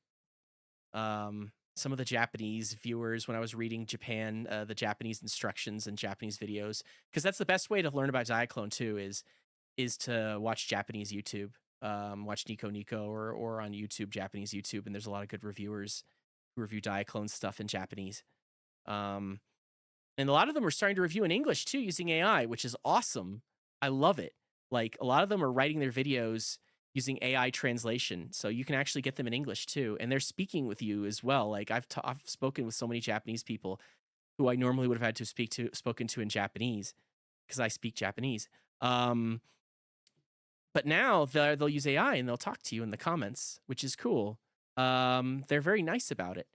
Some of the Japanese viewers, when I was reading the Japanese instructions and Japanese videos, because that's the best way to learn about Diaclone too, is to watch Japanese YouTube. Watch Nico Nico or on YouTube, Japanese YouTube, and there's a lot of good reviewers who review Diaclone stuff in Japanese. And a lot of them are starting to review in English too using AI, which is awesome. I love it. Like, a lot of them are writing their videos using AI translation, so you can actually get them in English too, and they're speaking with you as well. Like, I've spoken with so many Japanese people who I normally would have had to spoken to in Japanese because I speak Japanese. But now they'll use AI and they'll talk to you in the comments, which is cool. They're very nice about it.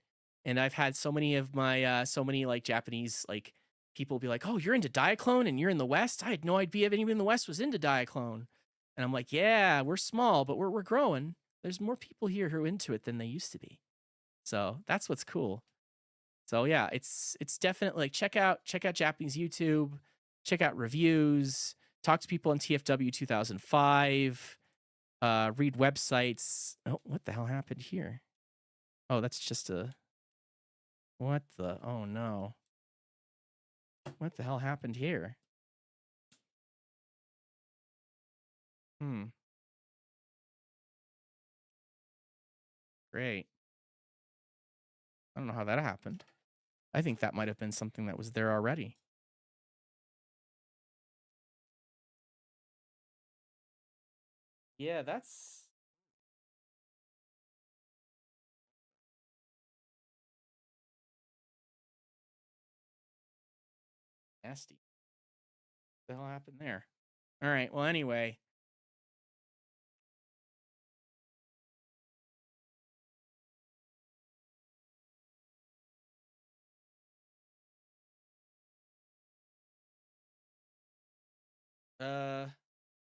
And I've had so many of my like Japanese like people be like, "Oh, you're into Diaclone and you're in the West? I had no idea if anyone in the West was into Diaclone." And I'm like, "Yeah, we're small, but we're growing. There's more people here who are into it than they used to be." So that's what's cool. So yeah, it's definitely like check out Japanese YouTube, check out reviews, talk to people on TFW 2005, read websites. Oh, what the hell happened here? Oh, that's just a, what the, oh no. What the hell happened here? Great. I don't know how that happened. I think that might have been something that was there already. Yeah, that's nasty. What the hell happened there? All right. Well, anyway.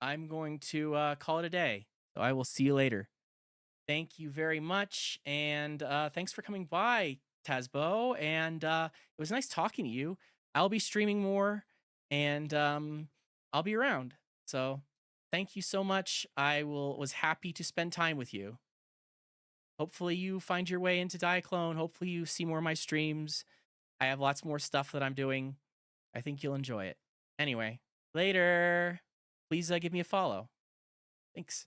I'm going to call it a day. So I will see you later. Thank you very much. And thanks for coming by, Tasbo. And it was nice talking to you. I'll be streaming more and I'll be around. So thank you so much. Was happy to spend time with you. Hopefully you find your way into Diaclone. Hopefully you see more of my streams. I have lots more stuff that I'm doing. I think you'll enjoy it. Anyway, later. Please give me a follow. Thanks.